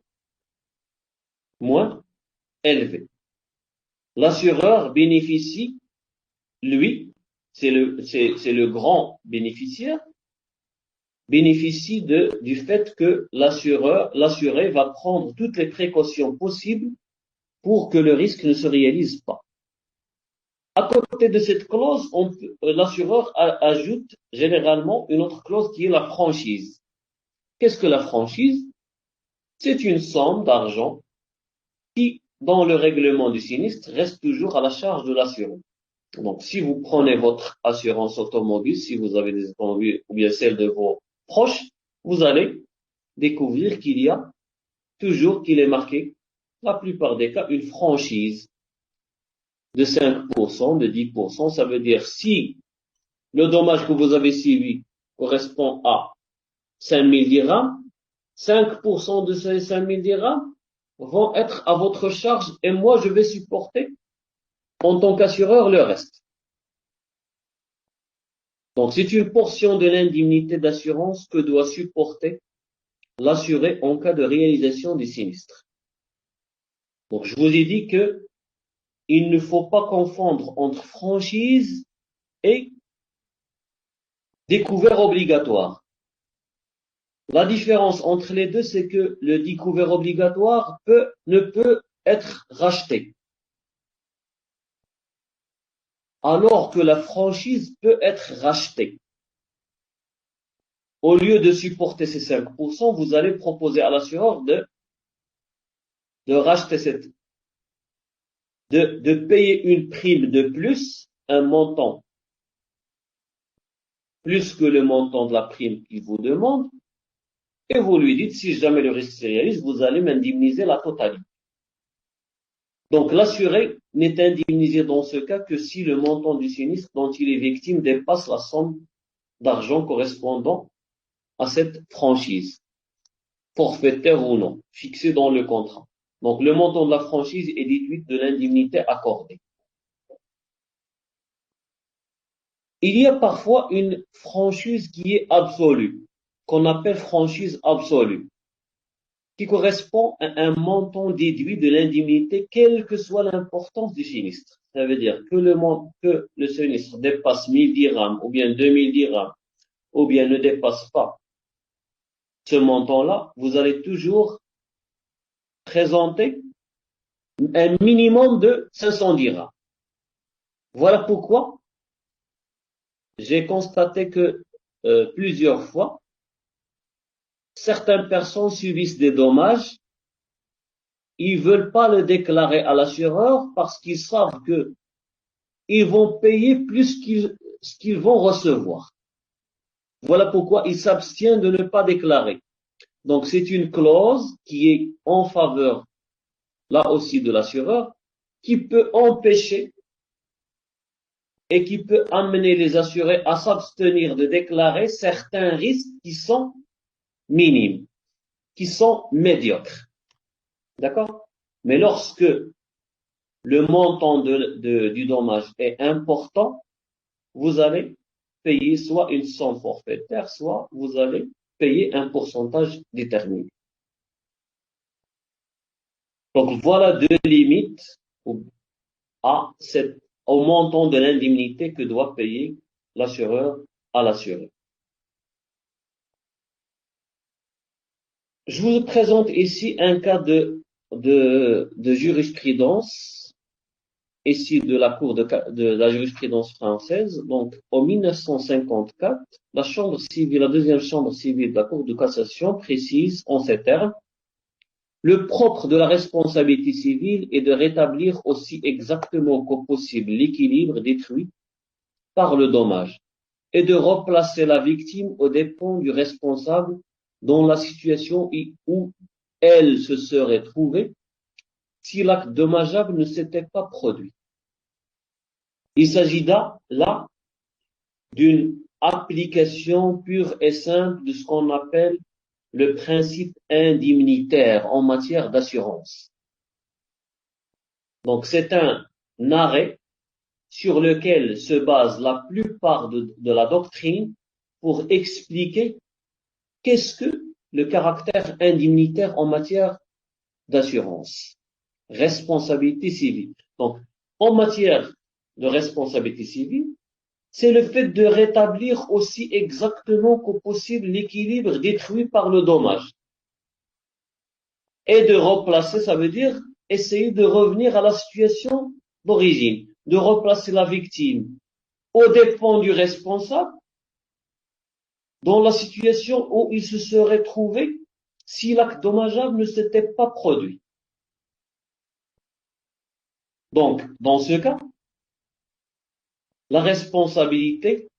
moins élevée. L'assureur bénéficie, lui, c'est le grand bénéficiaire, bénéficie du fait que l'assuré va prendre toutes les précautions possibles pour que le risque ne se réalise pas. À côté de cette clause, l'assureur ajoute généralement une autre clause qui est la franchise. Qu'est-ce que la franchise? C'est une somme d'argent qui, dans le règlement du sinistre, reste toujours à la charge de l'assureur. Donc, si vous prenez votre assurance automobile, si vous avez des automobiles ou bien celle de vos proches, vous allez découvrir qu'il est marqué, la plupart des cas, une franchise de 5%, de 10%. Ça veut dire si le dommage que vous avez subi correspond à 5000 dirhams, 5% de ces 5000 dirhams vont être à votre charge et moi je vais supporter en tant qu'assureur le reste. Donc c'est une portion de l'indemnité d'assurance que doit supporter l'assuré en cas de réalisation du sinistre. Donc je vous ai dit que il ne faut pas confondre entre franchise et découvert obligatoire. La différence entre les deux, c'est que le découvert obligatoire ne peut être racheté, alors que la franchise peut être rachetée. Au lieu de supporter ces 5%, vous allez proposer à l'assureur de racheter de payer une prime de plus, un montant plus que le montant de la prime qu'il vous demande, et vous lui dites, si jamais le risque se réalise, vous allez m'indemniser la totalité. Donc, l'assuré n'est indemnisé dans ce cas que si le montant du sinistre dont il est victime dépasse la somme d'argent correspondant à cette franchise, forfaitaire ou non, fixée dans le contrat. Donc, le montant de la franchise est déduit de l'indemnité accordée. Il y a parfois une franchise qui est absolue, qu'on appelle franchise absolue, qui correspond à un montant déduit de l'indemnité, quelle que soit l'importance du sinistre. Ça veut dire que le sinistre dépasse 1000 dirhams, ou bien 2000 dirhams, ou bien ne dépasse pas ce montant-là, vous allez toujours présenter un minimum de 500 dirhams. Voilà pourquoi j'ai constaté que plusieurs fois, certaines personnes subissent des dommages, ils veulent pas le déclarer à l'assureur parce qu'ils savent que ils vont payer plus ce qu'ils vont recevoir. Voilà pourquoi ils s'abstiennent de ne pas déclarer. Donc c'est une clause qui est en faveur, là aussi, de l'assureur, qui peut empêcher et qui peut amener les assurés à s'abstenir de déclarer certains risques qui sont minimes, qui sont médiocres. D'accord? Mais lorsque le montant du dommage est important, vous allez payer soit une somme forfaitaire, soit vous allez payer un pourcentage déterminé. Donc voilà deux limites au montant de l'indemnité que doit payer l'assureur à l'assuré. Je vous présente ici un cas de jurisprudence, ici de la Cour de la jurisprudence française. Donc, en 1954, la deuxième chambre civile de la Cour de cassation précise en ces termes: le propre de la responsabilité civile est de rétablir aussi exactement que possible l'équilibre détruit par le dommage et de replacer la victime aux dépens du responsable dans la situation où elle se serait trouvée si l'acte dommageable ne s'était pas produit. Il s'agit là d'une application pure et simple de ce qu'on appelle le principe indemnitaire en matière d'assurance. Donc c'est un arrêt sur lequel se base la plupart de la doctrine pour expliquer qu'est-ce que le caractère indemnitaire en matière d'assurance, responsabilité civile. Donc, en matière de responsabilité civile, c'est le fait de rétablir aussi exactement que possible l'équilibre détruit par le dommage. Et de replacer, ça veut dire essayer de revenir à la situation d'origine, de replacer la victime aux dépens du responsable dans la situation où il se serait trouvé si l'acte dommageable ne s'était pas produit. Donc, dans ce cas, la responsabilité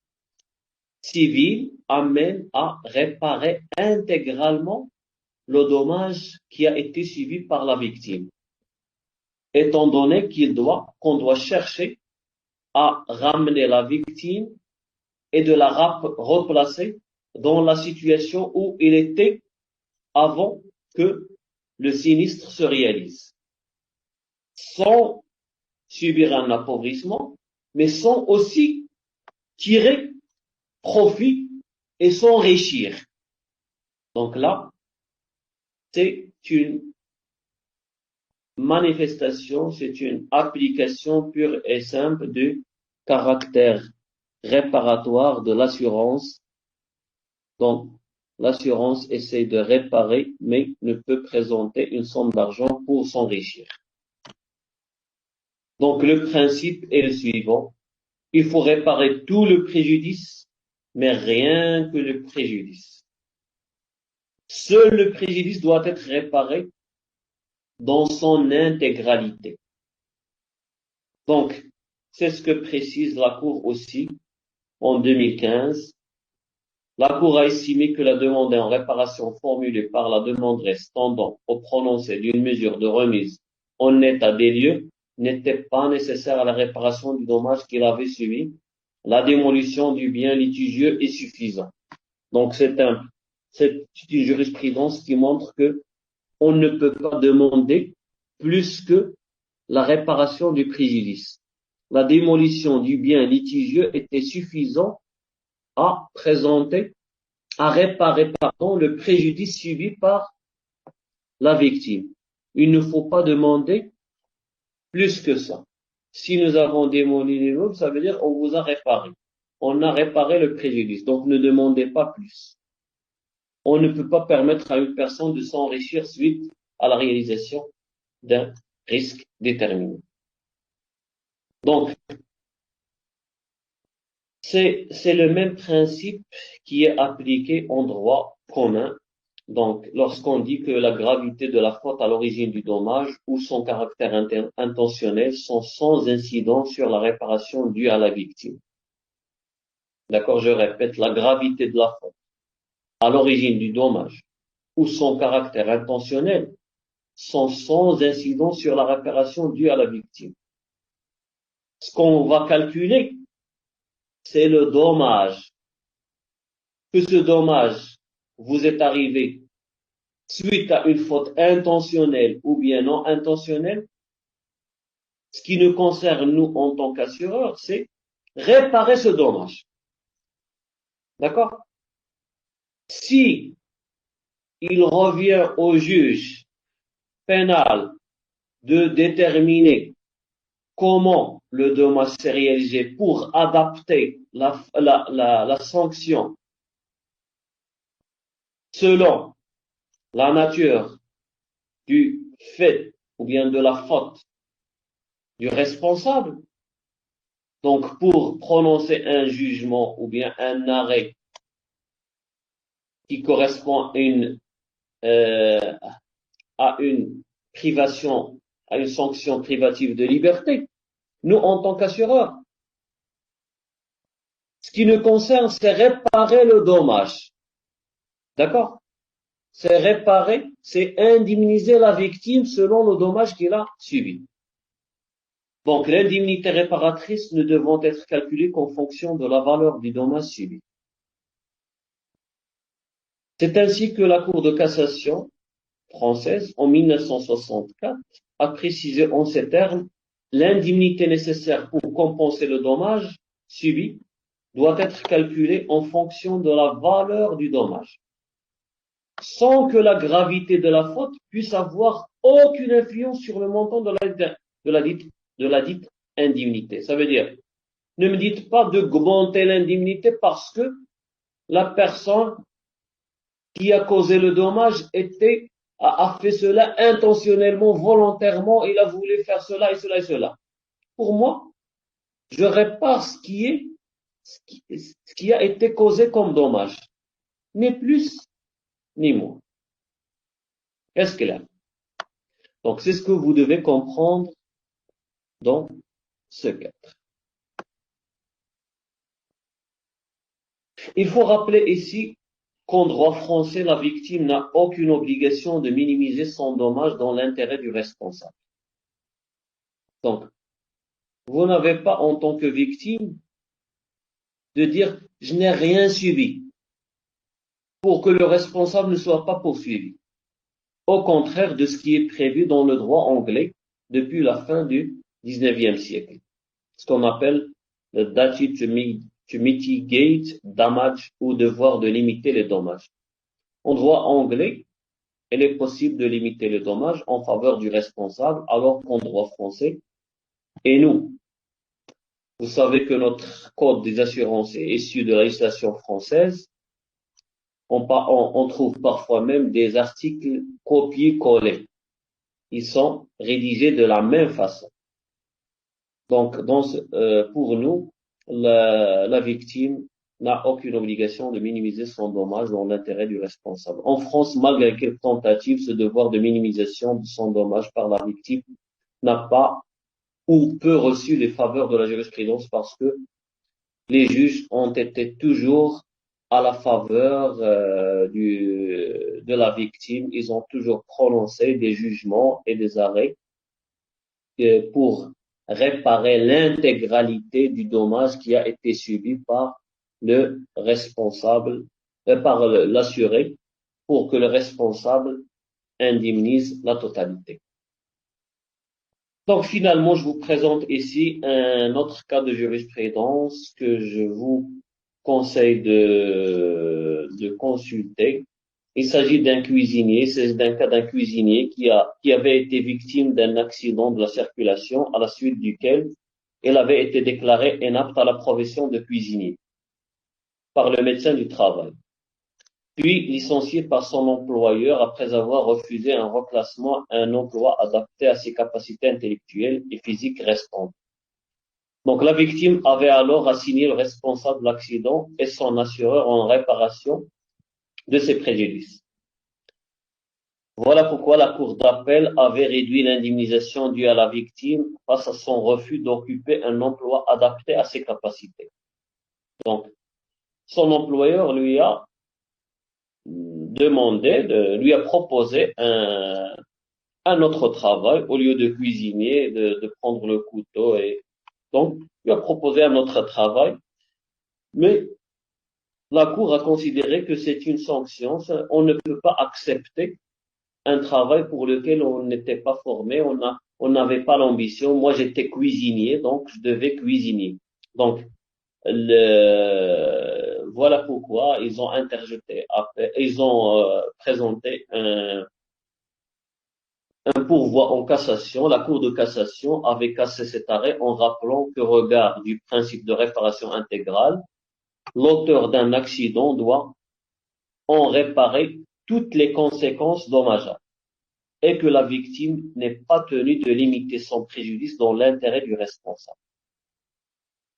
civile amène à réparer intégralement le dommage qui a été subi par la victime, étant donné qu'on doit chercher à ramener la victime et de la replacer dans la situation où il était avant que le sinistre se réalise, sans subir un appauvrissement, mais sans aussi tirer profit et s'enrichir. Donc là, c'est une manifestation, c'est une application pure et simple du caractère réparatoire de l'assurance. Donc, l'assurance essaie de réparer, mais ne peut présenter une somme d'argent pour s'enrichir. Donc, le principe est le suivant. Il faut réparer tout le préjudice, mais rien que le préjudice. Seul le préjudice doit être réparé dans son intégralité. Donc, c'est ce que précise la Cour aussi en 2015. La Cour a estimé que la demande en réparation formulée par la demanderesse tendant au prononcé d'une mesure de remise en état des lieux n'était pas nécessaire à la réparation du dommage qu'il avait subi. La démolition du bien litigieux est suffisante. Donc c'est une jurisprudence qui montre que on ne peut pas demander plus que la réparation du préjudice. La démolition du bien litigieux était suffisant à réparer, le préjudice subi par la victime. Il ne faut pas demander plus que ça. Si nous avons démoli l'immeuble, ça veut dire on vous a réparé. On a réparé le préjudice. Donc ne demandez pas plus. On ne peut pas permettre à une personne de s'enrichir suite à la réalisation d'un risque déterminé. Donc, c'est le même principe qui est appliqué en droit commun. Donc, lorsqu'on dit que la gravité de la faute à l'origine du dommage ou son caractère intentionnel sont sans incidence sur la réparation due à la victime. D'accord, je répète, la gravité de la faute à l'origine du dommage ou son caractère intentionnel sont sans incidence sur la réparation due à la victime. Ce qu'on va calculer, c'est le dommage. Que ce dommage vous est arrivé suite à une faute intentionnelle ou bien non intentionnelle, ce qui nous concerne, nous, en tant qu'assureurs, c'est réparer ce dommage. D'accord? Si il revient au juge pénal de déterminer comment le dommage s'est réalisé pour adapter la sanction selon la nature du fait ou bien de la faute du responsable. Donc, pour prononcer un jugement ou bien un arrêt qui correspond à une privation, à une sanction privative de liberté, nous, en tant qu'assureurs, ce qui nous concerne, c'est réparer le dommage. D'accord? C'est réparer, c'est indemniser la victime selon le dommage qu'il a subi. Donc, l'indemnité réparatrice ne devant être calculée qu'en fonction de la valeur du dommage subi. C'est ainsi que la Cour de cassation française, en 1964, a précisé en ces termes l'indemnité nécessaire pour compenser le dommage subi doit être calculée en fonction de la valeur du dommage, sans que la gravité de la faute puisse avoir aucune influence sur le montant de la dite indemnité. Ça veut dire, ne me dites pas d'augmenter l'indemnité parce que la personne qui a causé le dommage a fait cela intentionnellement, volontairement, il a voulu faire cela et cela et cela. Pour moi, je répare ce qui a été causé comme dommage. Ni plus, ni moins. Est-ce clair? Donc, c'est ce que vous devez comprendre dans ce cadre. Il faut rappeler ici qu'en droit français, la victime n'a aucune obligation de minimiser son dommage dans l'intérêt du responsable. Donc, vous n'avez pas, en tant que victime, de dire « je n'ai rien subi » pour que le responsable ne soit pas poursuivi. Au contraire de ce qui est prévu dans le droit anglais depuis la fin du XIXe siècle. Ce qu'on appelle le duty to mitigate damage ou devoir de limiter les dommages. En droit anglais, il est possible de limiter le dommage en faveur du responsable, alors qu'en droit français, et nous, vous savez que notre code des assurances est issu de la législation française. On trouve parfois même des articles copiés-collés. Ils sont rédigés de la même façon. Donc, pour nous, la victime n'a aucune obligation de minimiser son dommage dans l'intérêt du responsable. En France, malgré quelques tentatives, ce devoir de minimisation de son dommage par la victime n'a pas ou peu reçu les faveurs de la jurisprudence parce que les juges ont été toujours à la faveur de la victime. Ils ont toujours prononcé des jugements et des arrêts pour réparer l'intégralité du dommage qui a été subi par le responsable, par l'assuré, pour que le responsable indemnise la totalité. Donc finalement, je vous présente ici un autre cas de jurisprudence que je vous conseille de consulter. Il s'agit d'un cuisinier, c'est d'un cas d'un cuisinier qui avait été victime d'un accident de la circulation à la suite duquel il avait été déclaré inapte à la profession de cuisinier par le médecin du travail, puis licencié par son employeur après avoir refusé un reclassement à un emploi adapté à ses capacités intellectuelles et physiques restantes. Donc la victime avait alors assigné le responsable de l'accident et son assureur en réparation de ses préjudices. Voilà pourquoi la Cour d'appel avait réduit l'indemnisation due à la victime face à son refus d'occuper un emploi adapté à ses capacités. Donc, son employeur lui a lui a proposé un autre travail au lieu de cuisiner, de prendre le couteau et donc lui a proposé un autre travail, mais la Cour a considéré que c'est une sanction. On ne peut pas accepter un travail pour lequel on n'était pas formé, on n'avait pas l'ambition. Moi, j'étais cuisinier, donc je devais cuisiner. Donc, voilà pourquoi ils ont présenté un pourvoi en cassation. La Cour de cassation avait cassé cet arrêt en rappelant qu'au regard du principe de réparation intégrale, l'auteur d'un accident doit en réparer toutes les conséquences dommageables et que la victime n'est pas tenue de limiter son préjudice dans l'intérêt du responsable.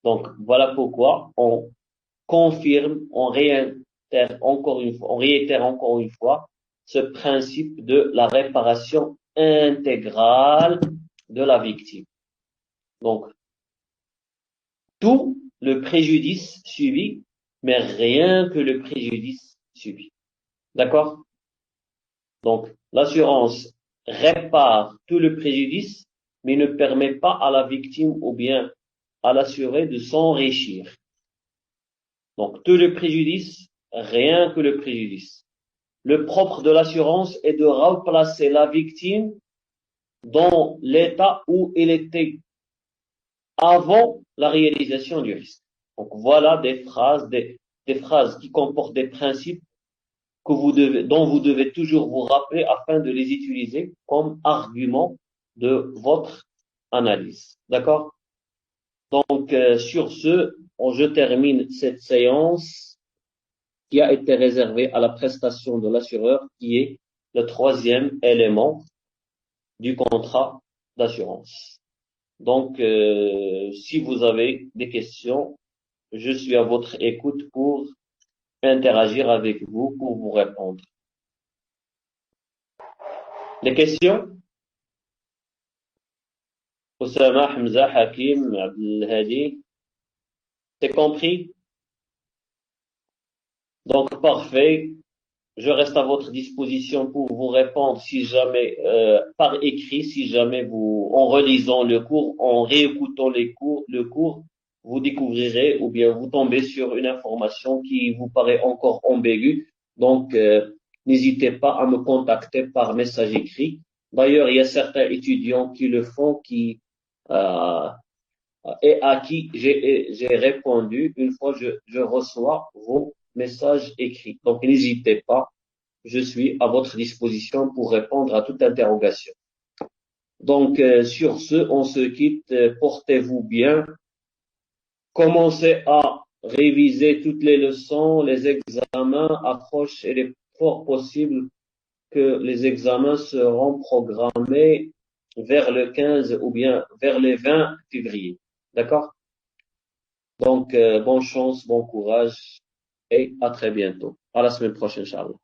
Donc, voilà pourquoi on confirme, on réitère encore une fois ce principe de la réparation intégrale de la victime. Donc, tout le préjudice subi, mais rien que le préjudice subi. D'accord? Donc, l'assurance répare tout le préjudice, mais ne permet pas à la victime ou bien à l'assuré de s'enrichir. Donc, tout le préjudice, rien que le préjudice. Le propre de l'assurance est de remplacer la victime dans l'état où elle était avant la réalisation du risque. Donc, voilà des phrases qui comportent des principes dont vous devez toujours vous rappeler afin de les utiliser comme argument de votre analyse. D'accord? Donc, sur ce, je termine cette séance qui a été réservée à la prestation de l'assureur, qui est le troisième élément du contrat d'assurance. Donc, si vous avez des questions, je suis à votre écoute pour interagir avec vous, pour vous répondre. Les questions? Oussama, Hamza, Hakim, Abdelhadi, c'est compris? Donc, parfait. Je reste à votre disposition pour vous répondre si jamais, par écrit, si jamais en relisant le cours, en réécoutant le cours, vous découvrirez ou bien vous tombez sur une information qui vous paraît encore ambiguë. Donc, n'hésitez pas à me contacter par message écrit. D'ailleurs, il y a certains étudiants qui le font, et à qui j'ai répondu une fois je reçois vos messages écrits. Donc, n'hésitez pas je suis à votre disposition pour répondre à toute interrogation. Donc, sur ce, on se quitte. Portez-vous bien. Commencez à réviser toutes les leçons, les examens approchent. Il est fort possible que les examens seront programmés vers le 15 ou bien vers le 20 février. D'accord? Donc, bonne chance, bon courage et à très bientôt. À la semaine prochaine, Inch'Allah.